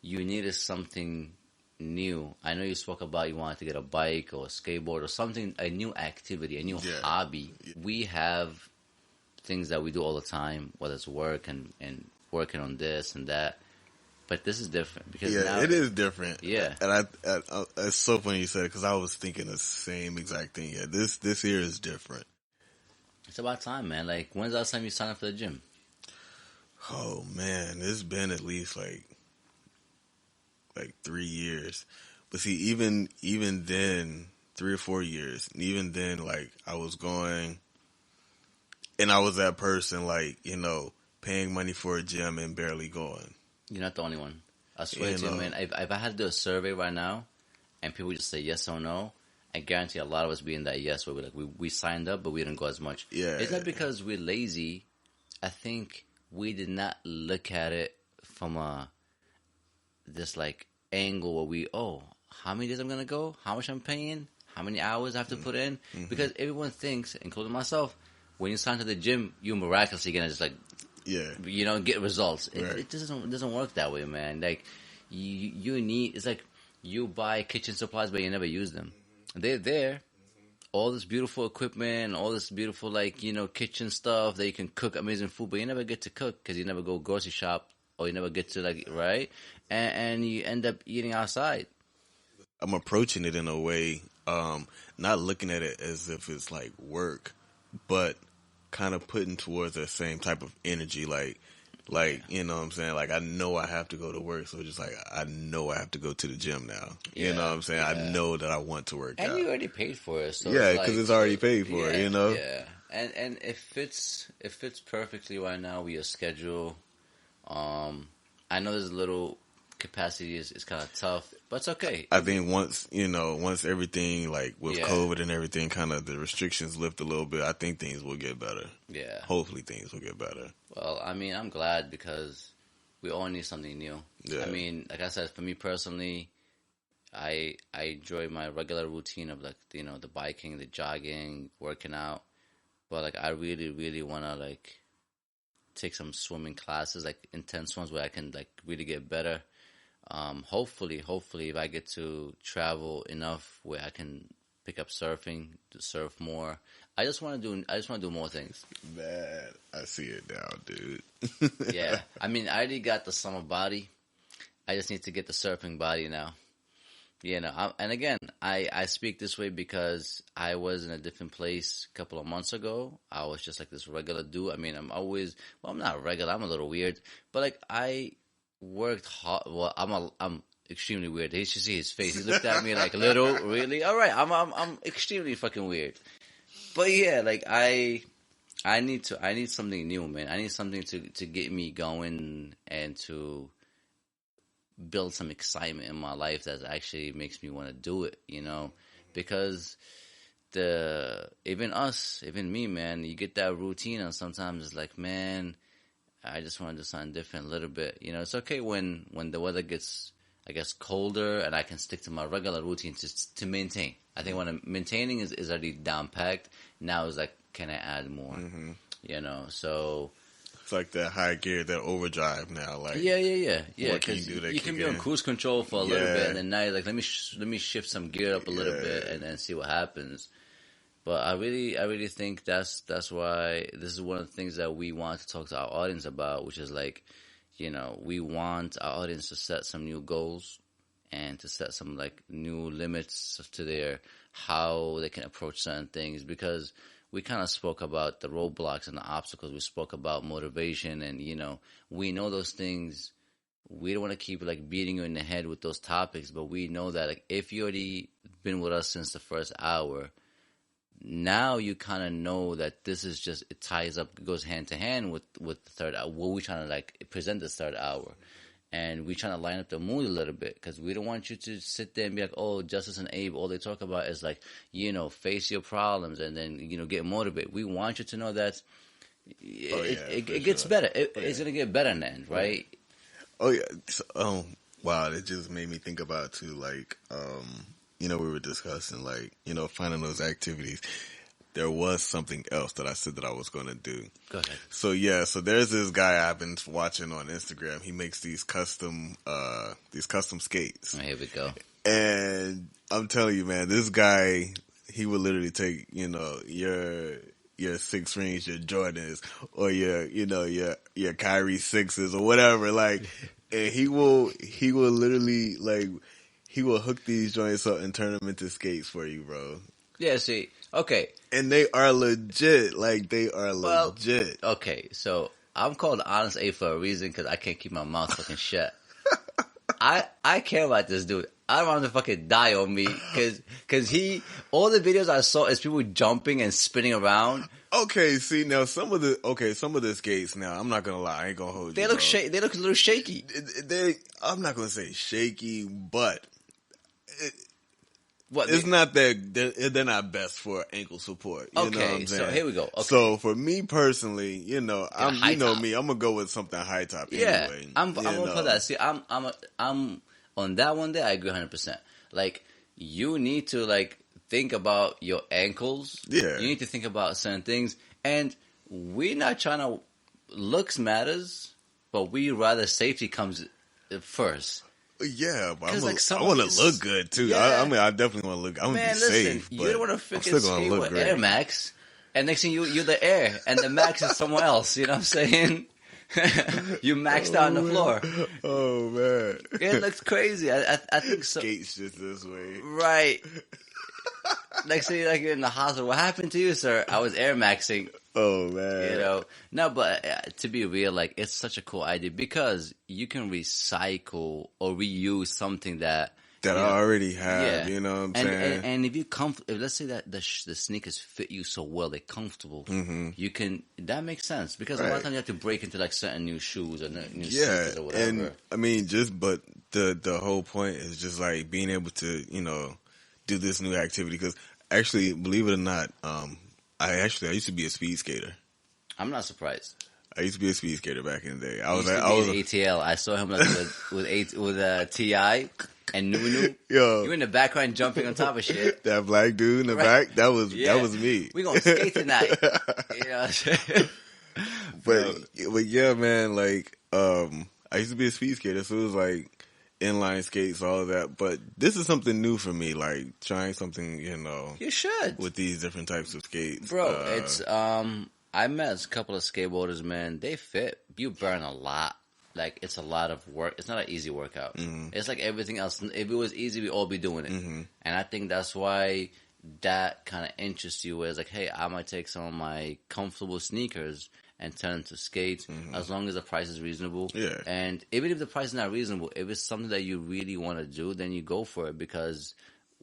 you needed something new. I know you spoke about you wanted to get a bike or a skateboard or something, a new activity, a new hobby. Yeah. We have things that we do all the time, whether it's work and working on this and that. But this is different because now it is different. Yeah, and it's so funny you said it because I was thinking the same exact thing. Yeah, this here is different. It's about time, man. Like, when's the last time you signed up for the gym? Oh man, it's been at least like 3 years. But see, even then, 3 or 4 years, and even then, like I was going, and I was that person, like paying money for a gym and barely going. You're not the only one. I swear to you, man. If I had to do a survey right now, and people just say yes or no, I guarantee a lot of us be in that yes where we signed up, but we didn't go as much. Yeah, it's not because we're lazy. I think we did not look at it from this like angle where how many days I'm gonna go, how much I'm paying, how many hours I have to put in, because everyone thinks, including myself, when you sign to the gym, you're miraculously gonna just get results. Right. It doesn't work that way, man. Like you need, it's like you buy kitchen supplies but you never use them. They're there. All this beautiful equipment, all this beautiful kitchen stuff that you can cook amazing food, but you never get to cook because you never go grocery shop or you never get to right, and you end up eating outside. I'm approaching it in a way, not looking at it as if it's like work, but kind of putting towards that same type of energy, like you know what I'm saying? Like I know I have to go to work, so just like I know I have to go to the gym now. Yeah, you know what I'm saying? Yeah. I know that I want to work out. And you already paid for it, so yeah, because it's already paid for it, Yeah, and it fits perfectly right now with your schedule. I know there's a little capacity is kind of tough, but it's okay. I think once everything like with COVID and everything, kind of the restrictions lift a little bit, I think things will get better. Yeah, hopefully things will get better. Well, I mean, I'm glad because we all need something new. Yeah. I mean, like I said, for me personally, I enjoy my regular routine of the biking, the jogging, working out, but like I really, really want to take some swimming classes, like intense ones where I can really get better. Hopefully, if I get to travel enough where I can pick up surfing, to surf more. I just want to do more things. Man, I see it now, dude. Yeah, I mean, I already got the summer body. I just need to get the surfing body now. And again, I speak this way because I was in a different place a couple of months ago. I was just like this regular dude. I mean, I'm not regular. I'm a little weird, but I worked hard. Well, I'm extremely weird. He should see his face. He looked at me like, little, really? All right, I'm extremely fucking weird. But yeah, I need something new, man. I need something to get me going and to build some excitement in my life that actually makes me want to do it, because even me, man, you get that routine and sometimes it's like, man, I just want to do something different a little bit. It's okay when the weather gets, I guess, colder and I can stick to my regular routine to maintain. I think when maintaining is already down packed, now it's like, can I add more? Mm-hmm. So it's like that high gear, that overdrive now. Like yeah. Because you can be on cruise control for a little bit, and then now you're like, let me shift some gear up a little bit and then see what happens. But I really think that's why this is one of the things that we want to talk to our audience about, which is we want our audience to set some new goals and to set some new limits to how they can approach certain things, because we kind of spoke about the roadblocks and the obstacles. We spoke about motivation, and we know those things. We don't want to keep beating you in the head with those topics, but we know that if you already been with us since the first hour, now you kind of know that this is just, it ties up, goes hand to hand with the third hour. What we're trying to present this third hour. And we're trying to line up the mood a little bit, because we don't want you to sit there and be like, oh, Justice and Abe, all they talk about is face your problems and then, get motivated. We want you to know that it gets better. It's going to get better in the end, right? Oh, yeah. So, wow, it just made me think about, too, we were discussing, finding those activities. There was something else that I said that I was going to do. Go ahead. So there's this guy I've been watching on Instagram. He makes these custom skates. Oh, here we go. And I'm telling you, man, this guy, he would literally take, your your 6 rings, your Jordans, or your Kyrie 6s or whatever. Like, and he will literally like he will hook these joints up and turn them into skates for you, bro. Yeah. See. Okay. And they are legit. Like, they are legit. Okay, so I'm called Honest A for a reason because I can't keep my mouth fucking shut. I care about this dude. I don't want him to fucking die on me because all the videos I saw is people jumping and spinning around. Okay, see now some of the skates. Now I'm not gonna lie, I ain't gonna hold they you. Look they look a little shaky. I'm not gonna say shaky, but What, it's not that they're not best for ankle support. You know what I'm saying? So here we go. Okay. So for me personally, I'm me. I'm gonna go with something high top. Yeah, anyway, I'm gonna put that. See, I'm on that one day. I agree 100%. Like, you need to like think about your ankles. Yeah, you need to think about certain things, and we're not trying to looks but we rather safety comes first. Yeah, but I want to look good too. Yeah. I definitely want to look. I want to be safe. But you don't want to freaking skate with Air Max, and next thing you're the Air, and the Max is somewhere else. You know what I'm saying? You maxed out on the floor. Oh man, it looks crazy. I think so. Skates just this way, right? Next thing you're in the hospital. What happened to you, sir? I was Air Maxing. Oh man, no, but to be real, like, it's such a cool idea because you can recycle or reuse something that I already have. Yeah. You know what I'm saying? And if if let's say that the sneakers fit you so well, they're comfortable. Mm-hmm. You can. That makes sense because a lot of times you have to break into like certain new shoes or new sneakers or whatever. And I mean, but the whole point is just like being able to do this new activity because actually, believe it or not, I used to be a speed skater. I'm not surprised. I used to be a speed skater back in the day. I was ATL. I saw him like with Ti and Nunu. Yo, you in the background jumping on top of shit. That black dude in the back, that was me. We gonna skate tonight. But yeah, man. Like, I used to be a speed skater, so it was like inline skates, all of that. But this is something new for me, like trying something, You should. with these different types of skates. Bro, it's, I met a couple of skateboarders, man. They fit. You burn a lot. Like, it's a lot of work. It's not an easy workout. Mm-hmm. It's like everything else. If it was easy, we'd all be doing it. Mm-hmm. And I think that's why that kind of interests you, where it's like, hey, I might take some of my comfortable sneakers and turn into skates, as long as the price is reasonable. Yeah. And even if the price is not reasonable, if it's something that you really want to do, then you go for it because,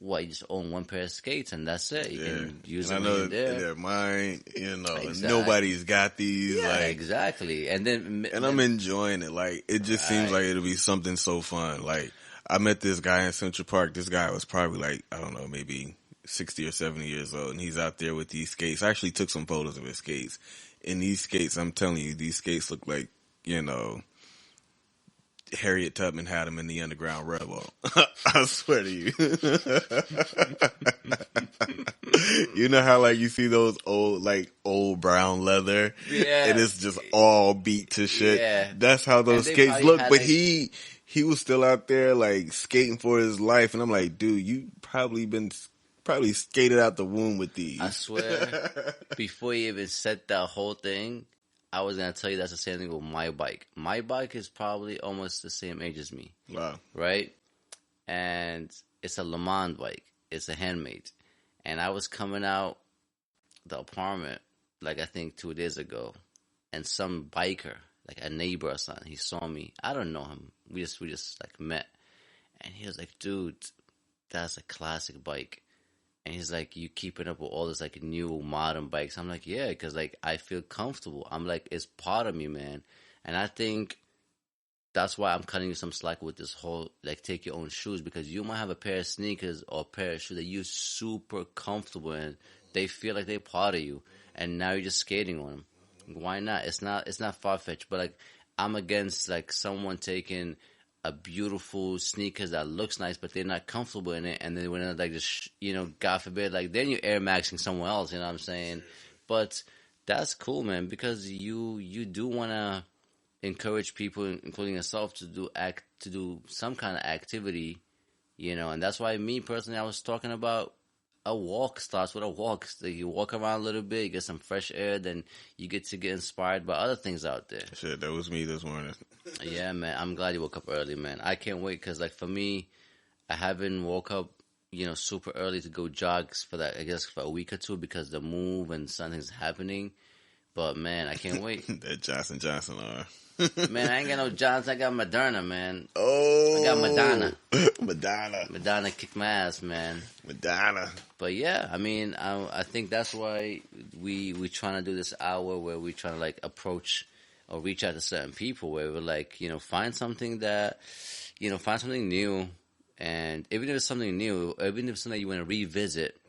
you just own one pair of skates and that's it. You can use them when you're there. They're mine, Exactly. Nobody's got these. Yeah, like, exactly. And I'm enjoying it. Like, it just seems like it'll be something so fun. Like, I met this guy in Central Park. This guy was probably like, I don't know, maybe 60 or 70 years old. And he's out there with these skates. I actually took some photos of his skates. And these skates, I'm telling you, these skates look like, Harriet Tubman had them in the Underground Railroad. I swear to you. You know how, like, you see those old brown leather? Yeah. And it's just all beat to shit? Yeah. That's how those skates look. But he was still out there, like, skating for his life. And I'm like, dude, you probably skated out the womb with these. I swear, before you even said that whole thing, I was going to tell you that's the same thing with my bike. My bike is probably almost the same age as me. Wow. Right? And it's a Le Mans bike. It's a handmade. And I was coming out the apartment, like, I think 2 days ago, and some biker, like a neighbor or something, he saw me. I don't know him. We just like met. And he was like, dude, that's a classic bike. And he's like, you keeping up with all this, like, new modern bikes? I'm like, yeah, because, like, I feel comfortable. I'm like, it's part of me, man. And I think that's why I'm cutting you some slack with this whole, like, take your own shoes, because you might have a pair of sneakers or a pair of shoes that you're super comfortable in. They feel like they're part of you. And now you're just skating on them. Why not? It's not far-fetched. But, like, I'm against, like, someone taking a beautiful sneakers that looks nice, but they're not comfortable in it, and then when like just God forbid, like, then you're Air Maxing somewhere else. You know what I'm saying? But that's cool, man, because you do want to encourage people, including yourself, to do some kind of activity, and that's why me personally, I was talking about a walk starts with a walk. So you walk around a little bit, you get some fresh air, then you get to get inspired by other things out there. Shit, that was me this morning. Yeah, man. I'm glad you woke up early, man. I can't wait because, like, for me, I haven't woke up, super early to go jog for that, I guess, for a week or two because the move and something's happening. But, man, I can't wait. That Johnson are. Man, I ain't got no Johnson. I got Moderna, man. Oh. I got Madonna. Madonna kicked my ass, man. Madonna. But, yeah, I mean, I think that's why we trying to do this hour where we trying to, like, approach or reach out to certain people where we're like, find something that, find something new. And even if it's something new, even if it's something you want to revisit,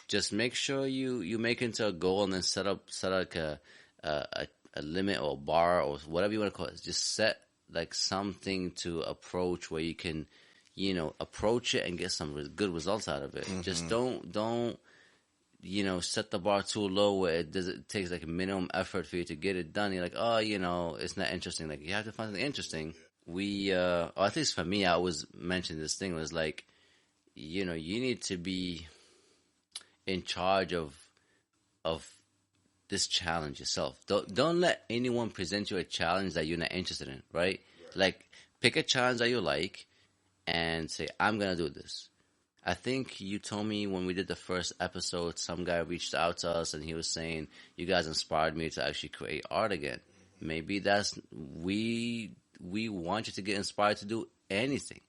just make sure you make it into a goal and then set like a limit or a bar or whatever you want to call it. Just set like something to approach where you can, approach it and get some good results out of it. Mm-hmm. Just don't set the bar too low where it takes like a minimum effort for you to get it done. You're like, oh, it's not interesting. Like you have to find something interesting. Or at least for me, I always mentioned this thing was like, you need to be in charge of this challenge yourself. Don't let anyone present you a challenge that you're not interested in, right? Like pick a challenge that you like and say, I'm going to do this. I think you told me when we did the first episode, some guy reached out to us and he was saying, you guys inspired me to actually create art again. Maybe we want you to get inspired to do anything.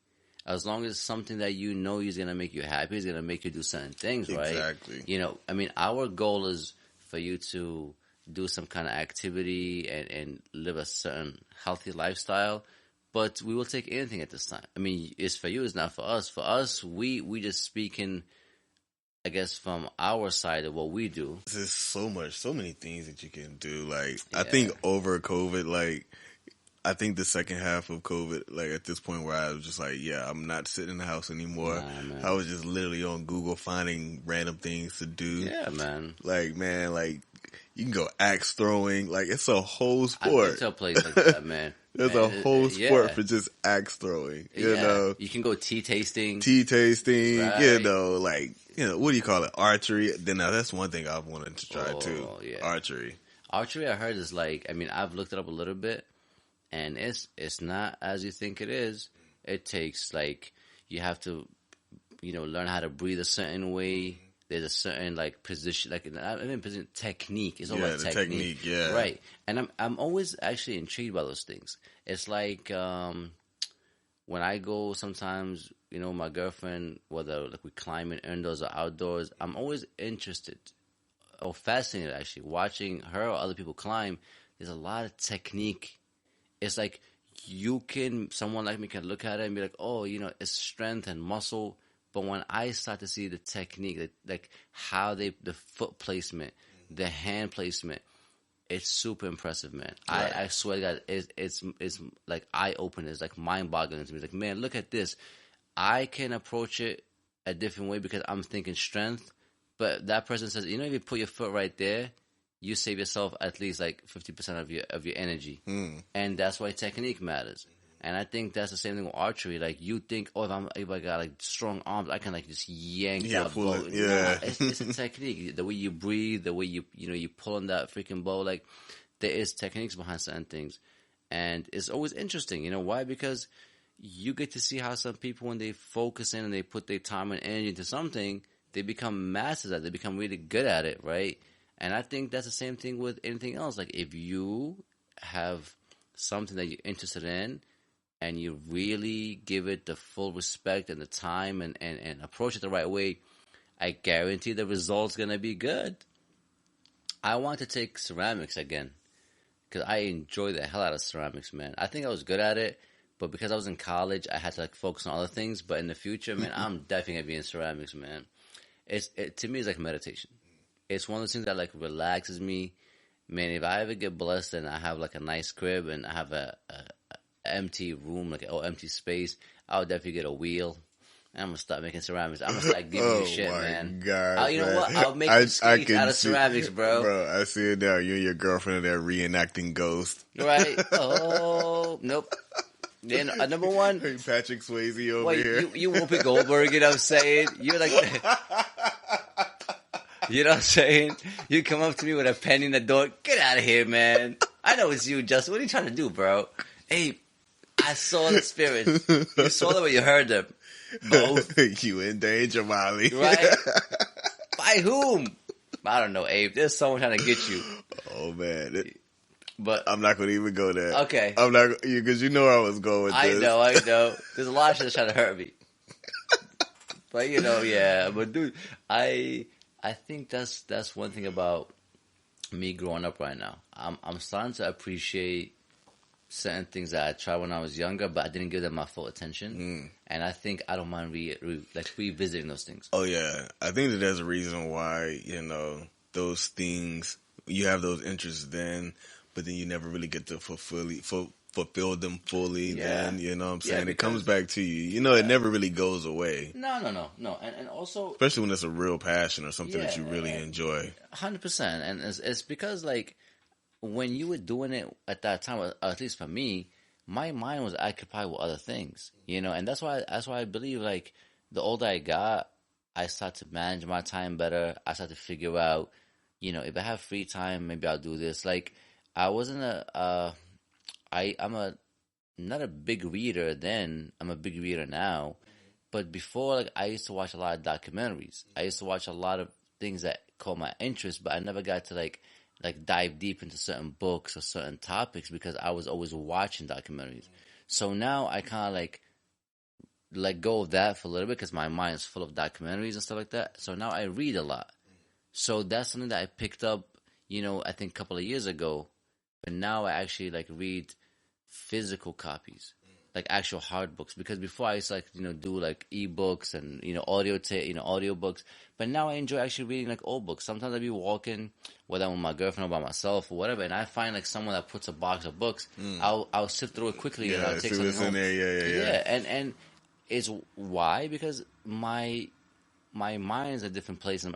As long as it's something that is going to make you happy, is going to make you do certain things, right? Exactly. Our goal is for you to do some kind of activity and live a certain healthy lifestyle, but we will take anything at this time. I mean, it's for you, it's not for us. For us, we just speaking, I guess, from our side of what we do. There's so many things that you can do. Like, yeah. I think over COVID, like, I think the second half of COVID, like at this point where I was just like, yeah, I'm not sitting in the house anymore. Nah, I was just literally on Google finding random things to do. Yeah, man. Like, you can go axe throwing. Like, it's a whole sport. I've been to a place like that, man. There's a whole sport for just axe throwing. You know? You can go tea tasting. Right. What do you call it? Archery. Then now that's one thing I've wanted to try too. Yeah. Archery, I heard is like, I've looked it up a little bit. And it's not as you think it is. It takes like you have to, learn how to breathe a certain way. There's a certain like position, technique. It's all about technique, yeah. Right. And I'm always actually intrigued by those things. It's like when I go sometimes, my girlfriend, whether like we climb in indoors or outdoors, I'm always interested or fascinated actually watching her or other people climb. There's a lot of technique. It's like someone like me can look at it and be like, oh, it's strength and muscle. But when I start to see the technique, like how the foot placement, the hand placement, it's super impressive, man. Right. I swear to God, it's like eye-opening. It's like mind-boggling to me. It's like, man, look at this. I can approach it a different way because I'm thinking strength. But that person says, if you put your foot right there, you save yourself at least like 50% of your energy. And that's why technique matters. And I think that's the same thing with archery. Like you think, if I got like strong arms, I can like just yank that bow. Yeah. No, it's a technique. The way you breathe, the way you pull on that freaking bow, like there is techniques behind certain things. And it's always interesting. You know why? Because you get to see how some people, when they focus in and they put their time and energy into something, they become masters at it. They become really good at it, right? And I think that's the same thing with anything else. Like if you have something that you're interested in and you really give it the full respect and the time and approach it the right way, I guarantee the result's going to be good. I want to take ceramics again because I enjoy the hell out of ceramics, man. I think I was good at it, but because I was in college, I had to like focus on other things. But in the future, man, I'm definitely going to be in ceramics, man. To me, it's like meditation. It's one of those things that like relaxes me. Man, if I ever get blessed and I have like a nice crib and I have a empty room, like empty space, I'll definitely get a wheel. And I'm gonna start making ceramics. I'm gonna start giving you shit, man. God, you know what? I'll make skates out of ceramics, bro. Bro, I see it now. You and your girlfriend are there reenacting Ghost. Right? Oh, nope. Then number one, Patrick Swayze over here. You Whoopi Goldberg, you know what I'm saying? You're like You know what I'm saying? You come up to me with a penny in the door. Get out of here, man. I know it's you, Justin. What are you trying to do, bro? Hey, I saw the spirits. You saw them or you heard them? Both. You in danger, Molly. Right? By whom? I don't know, Abe. There's someone trying to get you. Oh, man. But I'm not going to even go there. Okay. I'm not, because you know where I was going with this. I know. There's a lot of shit that's trying to hurt me. But, yeah. But, dude, I think that's one thing about me growing up right now. I'm starting to appreciate certain things that I tried when I was younger, but I didn't give them my full attention. And I think I don't mind revisiting those things. Oh, yeah. I think that there's a reason why, those things, you have those interests then, but then you never really get to fulfill them fully then, you know what I'm saying? It comes back to you. It never really goes away. No. And also... Especially when it's a real passion or something that you really enjoy. 100%. And it's because, like, when you were doing it at that time, or at least for me, my mind was occupied with other things, and that's why I believe, like, the older I got, I start to manage my time better. I start to figure out, if I have free time, maybe I'll do this. Like, I wasn't not a big reader then. I'm a big reader now. But before, like, I used to watch a lot of documentaries. I used to watch a lot of things that caught my interest, but I never got to, like dive deep into certain books or certain topics because I was always watching documentaries. So now I kind of like let go of that for a little bit because my mind is full of documentaries and stuff like that. So now I read a lot. So that's something that I picked up, I think a couple of years ago. But now I actually like read physical copies, like actual hard books. Because before I used to do like ebooks and audio books. But now I enjoy actually reading like old books. Sometimes I'll be walking, whether I'm with my girlfriend or by myself or whatever, and I find like someone that puts a box of books. I'll sift through it quickly and I'll take something home. Yeah. And it's why? Because my mind is a different place.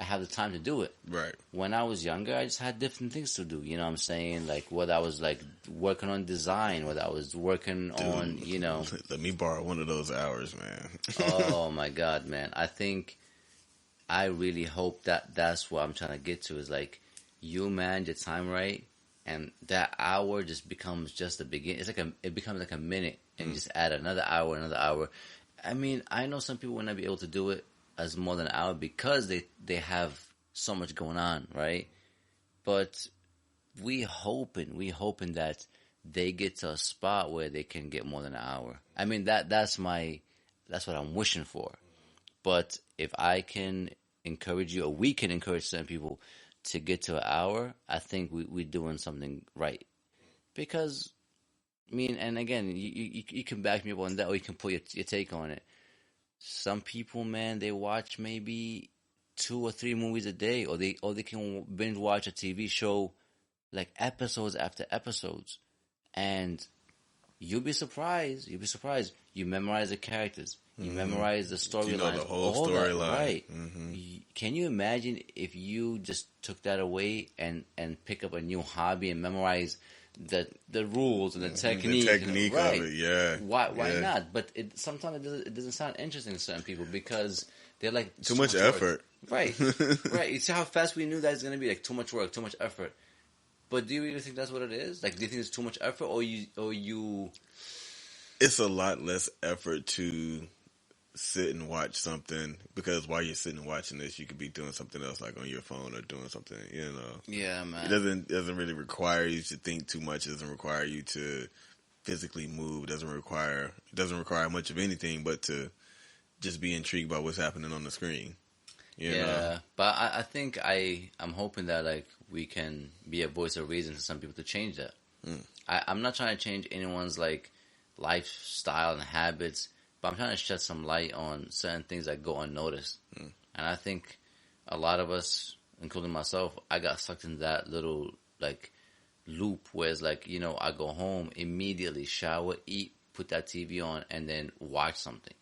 I have the time to do it. Right. When I was younger, I just had different things to do. You know what I'm saying? Like, whether I was, like, working on design, whether I was working on, Let me borrow one of those hours, man. Oh, my God, man. I really hope that's what I'm trying to get to is, like, you manage your time right, and that hour just becomes just the beginning. It's like it becomes like a minute, and you just add another hour. I mean, I know some people will not be able to do it as more than an hour because they have so much going on, right? But we hoping that they get to a spot where they can get more than an hour. I mean, that's what I'm wishing for. But if I can encourage you, or we can encourage certain people to get to an hour, I think we're doing something right. Because, I mean, and again, you can back me up on that, or you can put your take on it. Some people, man, they watch maybe 2 or 3 movies a day, or they can binge watch a TV show like episodes after episodes, and you'll be surprised. You memorize the characters, you memorize the storyline, the whole storyline, right? Can you imagine if you just took that away and pick up a new hobby and memorize the rules and the technique, of it, yeah. Why not? But sometimes it doesn't sound interesting to certain people because they're like too much effort. Right. You see how fast we knew that it's gonna be, like, too much work, too much effort. But do you really think that's what it is? Like, do you think it's too much effort, or you? It's a lot less effort to sit and watch something, because while you're sitting and watching this, you could be doing something else, like on your phone or doing something, Yeah, man. It doesn't really require you to think too much. It doesn't require you to physically move. It doesn't require much of anything but to just be intrigued by what's happening on the screen. You know? But I think I'm hoping that, like, we can be a voice of reason to some people to change that. I'm not trying to change anyone's, like, lifestyle and habits, but I'm trying to shed some light on certain things that go unnoticed. And I think a lot of us, including myself, I got sucked into that little, like, loop where it's like, I go home, immediately shower, eat, put that TV on, and then watch something.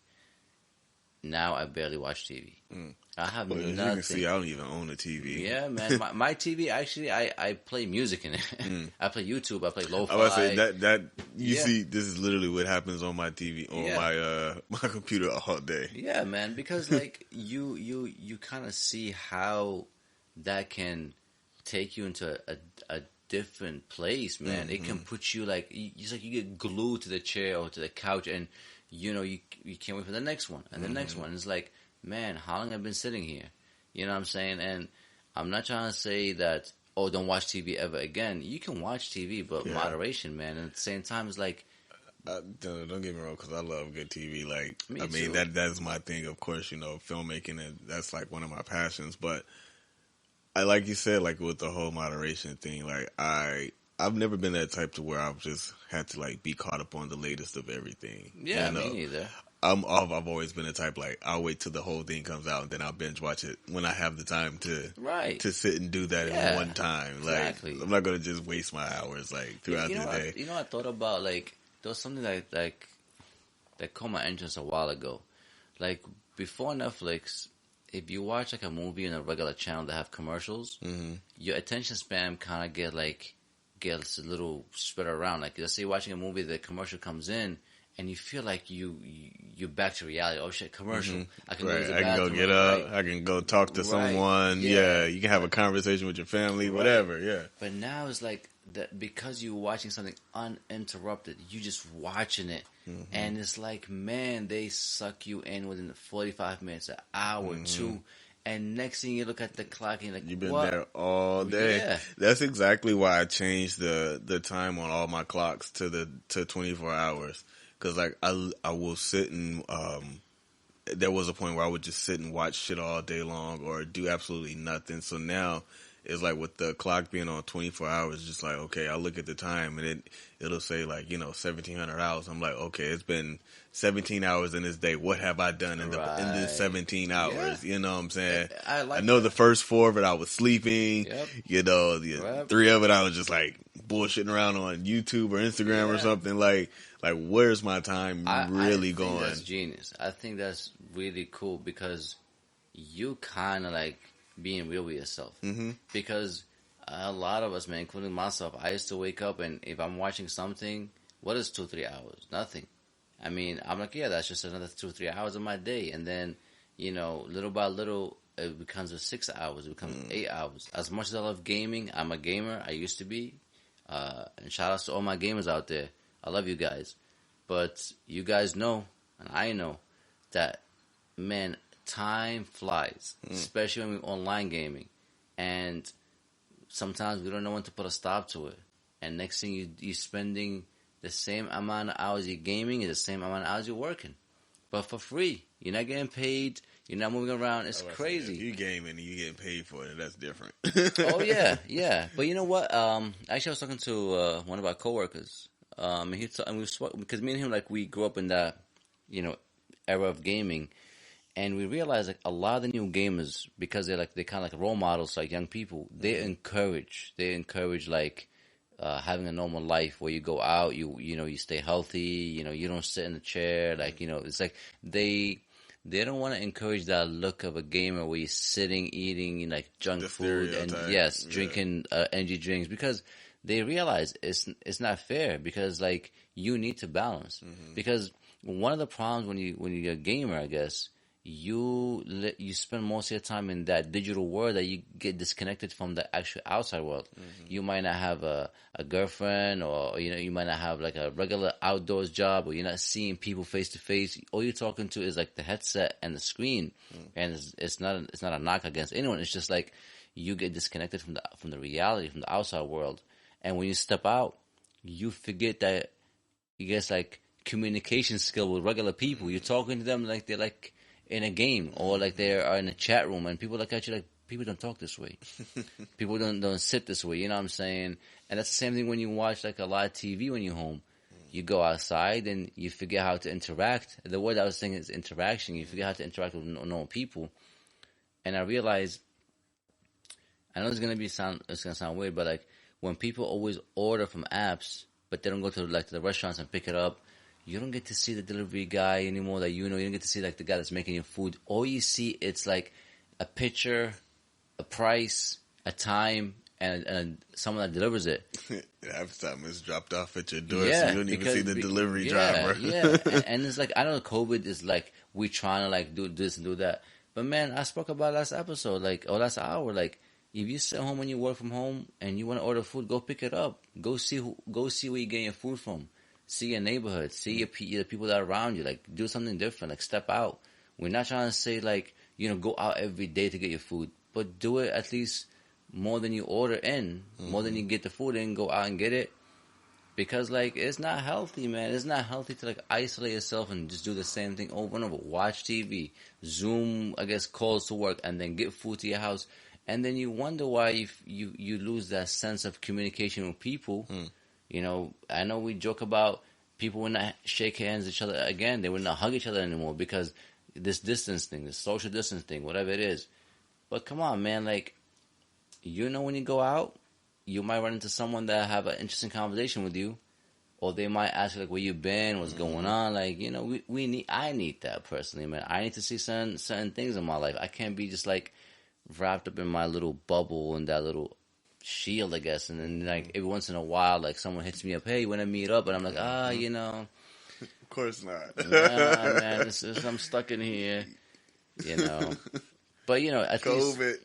now I barely watch TV. I have nothing. As you can see, I don't even own a TV. Yeah, man. My TV, actually, I play music in it. I play YouTube. I play lo-fi. I was say that you see, this is literally what happens on my TV, on my computer all day. Yeah, man. Because like you kind of see how that can take you into a different place, man. It can put you like it's like you get glued to the chair or to the couch, and you can't wait for the next one and the next one. It's like, man, how long have I been sitting here? You know what I'm saying? And I'm not trying to say that, oh, don't watch TV ever again. You can watch TV, but moderation, man. And at the same time, it's like, don't get me wrong, because I love good TV. Like, I mean, too. that's my thing. Of course, filmmaking, and that's like one of my passions. But I, like you said, like with the whole moderation thing, like I've never been that type to where I've just had to like be caught up on the latest of everything. Yeah, me neither. I've always been the type, like, I'll wait till the whole thing comes out and then I'll binge watch it when I have the time to sit and do that in one time. Exactly. Like, I'm not going to just waste my hours, like, throughout the day. I thought about, like, there was something that caught my interest a while ago. Like, before Netflix, if you watch, like, a movie on a regular channel that have commercials, your attention span kind of gets a little spread around. Like, let's say you're watching a movie, the commercial comes in, and you feel like you're back to reality. Oh shit, commercial! I can go to the bathroom. I can go get up. I can go talk to someone. Yeah, you can have a conversation with your family. Whatever. Yeah. But now it's like that, because you're watching something uninterrupted. You just watching it, and it's like, man, they suck you in within 45 minutes, an hour, two. And next thing you look at the clock and you're like, you've been there all day. Yeah. That's exactly why I changed the time on all my clocks to 24 hours. Because, like, I will sit and, there was a point where I would just sit and watch shit all day long or do absolutely nothing. So now, it's like with the clock being on 24 hours, just like, okay, I look at the time and it'll say, like, 1,700 hours. I'm like, okay, it's been 17 hours in this day. What have I done in this 17 hours? Yeah. You know what I'm saying? I know the first 4 of it I was sleeping. Yep. The 3 of it I was just, like, bullshitting around on YouTube or Instagram or something. Like, where's my time really going? That's genius. I think that's really cool, because you kind of like being real with yourself. Because a lot of us, man, including myself, I used to wake up and if I'm watching something, what is 2-3 hours? Nothing. I mean, I'm like, yeah, that's just another 2-3 hours of my day. And then, little by little, it becomes 6 hours. It becomes 8 hours. As much as I love gaming, I'm a gamer. I used to be. And shout outs to all my gamers out there. I love you guys. But you guys know, and I know, that, man, time flies. Especially when we're online gaming. And sometimes we don't know when to put a stop to it. And next thing you're spending the same amount of hours you're gaming is the same amount of hours you're working. But for free. You're not getting paid. You're not moving around. It's crazy. If you gaming and you getting paid for it, that's different. Oh, yeah. But you know what? Actually, I was talking to one of our coworkers. And because me and him, like, we grew up in that, era of gaming. And we realized, like, a lot of the new gamers, because they're kind of like role models, like young people, they encourage, like, having a normal life where you go out, you stay healthy, you don't sit in the chair, like, it's like they don't want to encourage that look of a gamer where you're sitting, eating, like, junk food and, drinking energy drinks, because they realize it's not fair, because, like, you need to balance. Because one of the problems when you're a gamer, I guess, you spend most of your time in that digital world that you get disconnected from the actual outside world. You might not have a girlfriend, or you might not have like a regular outdoors job, or you're not seeing people face to face. All you're talking to is like the headset and the screen, and it's not a knock against anyone. It's just like you get disconnected from the reality, from the outside world, and when you step out, you forget that you get like communication skill with regular people. You're talking to them like they're like in a game, or like they are in a chat room, and people look at you like, people don't talk this way. People don't sit this way, you know what I'm saying? And that's the same thing when you watch like a lot of TV when you're home. You go outside and you forget how to interact. The word I was saying is interaction. You forget how to interact with normal people. And I realized, I know it's gonna sound weird, but like when people always order from apps, but they don't go to like the restaurants and pick it up, you don't get to see the delivery guy anymore that you don't get to see like the guy that's making your food. All you see, it's like a picture, a price, a time, and someone that delivers it. Half the time it's dropped off at your door, so you don't even see the delivery driver. Yeah, and it's like, I don't know, COVID is like, we trying to like do this and do that. But man, I spoke about last episode, like, or last hour, like, if you sit home and you work from home and you want to order food, go pick it up. Go see where you're getting your food from. See your neighborhood. See the people that are around you. Like, do something different. Like, step out. We're not trying to say, like, go out every day to get your food. But do it at least more than you order in. More than you get the food in. Go out and get it. Because, like, it's not healthy, man. It's not healthy to, like, isolate yourself and just do the same thing over and over. Watch TV. Zoom, I guess, calls to work. And then get food to your house. And then you wonder why you lose that sense of communication with people. I know we joke about people would not shake hands with each other again. They would not hug each other anymore because this distance thing, this social distance thing, whatever it is. But come on, man. Like, when you go out, you might run into someone that have an interesting conversation with you. Or they might ask you, like, where you been, what's going on. Like, I need that personally, man. I need to see certain things in my life. I can't be just, like, wrapped up in my little bubble and that little shield, I guess. And then, like, every once in a while, like, someone hits me up, hey, you want to meet up? And I'm like, Of course not. Nah, man, I'm stuck in here, But, at COVID, least...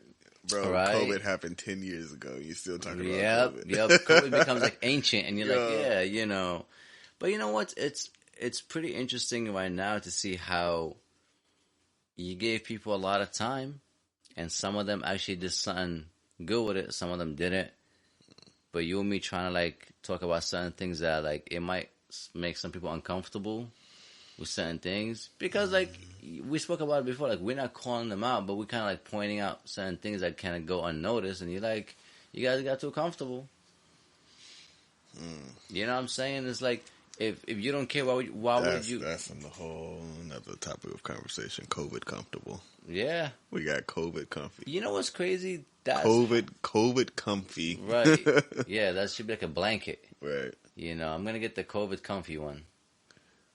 bro, right? COVID happened 10 years ago. You're still talking about COVID. Yep. COVID becomes, like, ancient. And you're like, But you know what? It's pretty interesting right now to see how you gave people a lot of time. And some of them actually did something good with it. Some of them didn't. But you and me trying to, like, talk about certain things that, like, it might make some people uncomfortable with certain things. Because, like, we spoke about it before. Like, we're not calling them out, but we're kind of, like, pointing out certain things that kind of go unnoticed. And you're like, you guys got too comfortable. You know what I'm saying? It's like, if you don't care, why would you... That's in the whole another topic of conversation. COVID comfortable. Yeah. We got COVID comfy. You know what's crazy? COVID comfy. Right. Yeah, that should be like a blanket. Right. I'm going to get the COVID comfy one.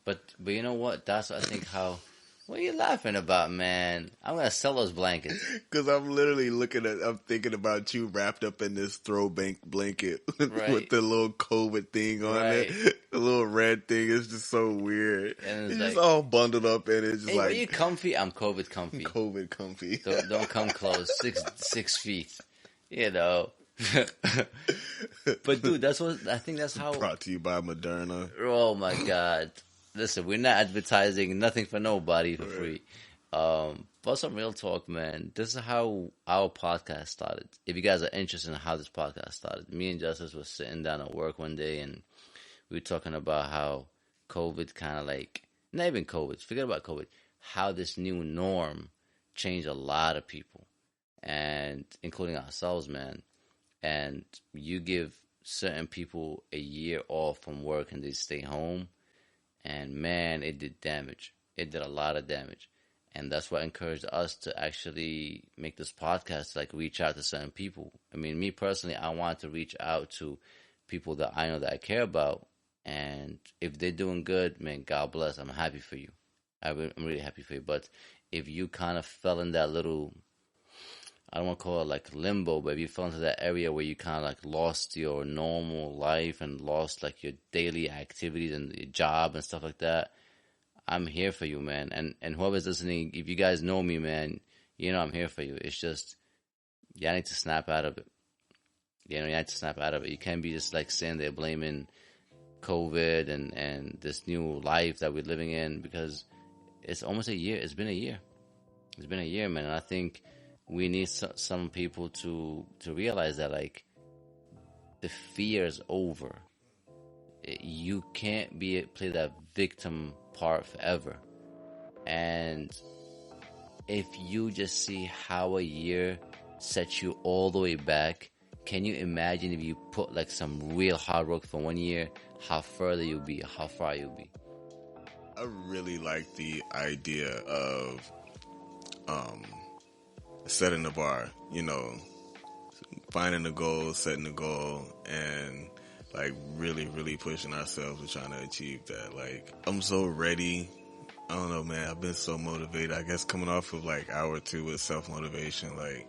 But you know what? That's, I think, how... What are you laughing about, man? I'm going to sell those blankets. Because I'm literally I'm thinking about you wrapped up in this throwback blanket with the little COVID thing on it. The little red thing is just so weird. And it's just all bundled up and it's just hey, are you comfy? I'm COVID comfy. COVID comfy. Don't come close. 6 feet. But dude, I think that's how... Brought to you by Moderna. Oh my God. Listen, we're not advertising nothing for nobody for free. But some real talk, man. This is how our podcast started. If you guys are interested in how this podcast started, me and Justice was sitting down at work one day and we were talking about how COVID kind of like, not even COVID, forget about COVID, how this new norm changed a lot of people, and including ourselves, man. And you give certain people a year off from work and they stay home. And man, it did damage. It did a lot of damage. And that's what encouraged us to actually make this podcast, like reach out to certain people. I mean, me personally, I want to reach out to people that I know that I care about. And if they're doing good, man, God bless. I'm happy for you. I'm really happy for you. But if you kind of fell in that little, I don't want to call it like limbo, but if you fell into that area where you kind of like lost your normal life and lost like your daily activities and your job and stuff like that, I'm here for you, man. And whoever's listening, if you guys know me, man, I'm here for you. It's just, y'all need to snap out of it. You need to snap out of it. You can't be just like sitting there blaming COVID and this new life that we're living in, because it's almost a year. It's been a year. It's been a year, man. And I think we need some people to realize that, like, the fear is over. You can't play that victim part forever. And if you just see how a year sets you all the way back, can you imagine if you put like some real hard work for 1 year, how further you'll be, how far you'll be? I really like the idea of setting the bar, finding the goal, setting the goal, and like really, really pushing ourselves and trying to achieve that. Like, I'm so ready. I don't know, man. I've been so motivated. I guess coming off of like hour 2 with self-motivation, like,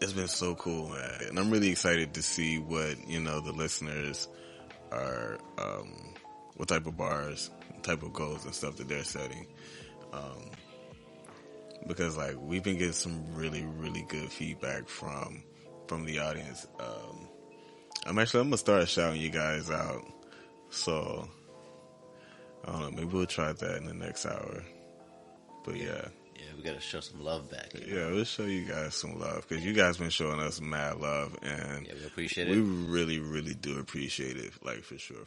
it's been so cool, man. And I'm really excited to see what, the listeners are, what type of bars, type of goals and stuff that they're setting. Because like, we've been getting some really, really good feedback from the audience. I'm gonna start shouting you guys out. So, I don't know, maybe we'll try that in the next hour. But yeah. Yeah, we gotta show some love back. Yeah, we'll show you guys some love, because you guys been showing us mad love, and yeah, we appreciate it. We really, really do appreciate it, like, for sure.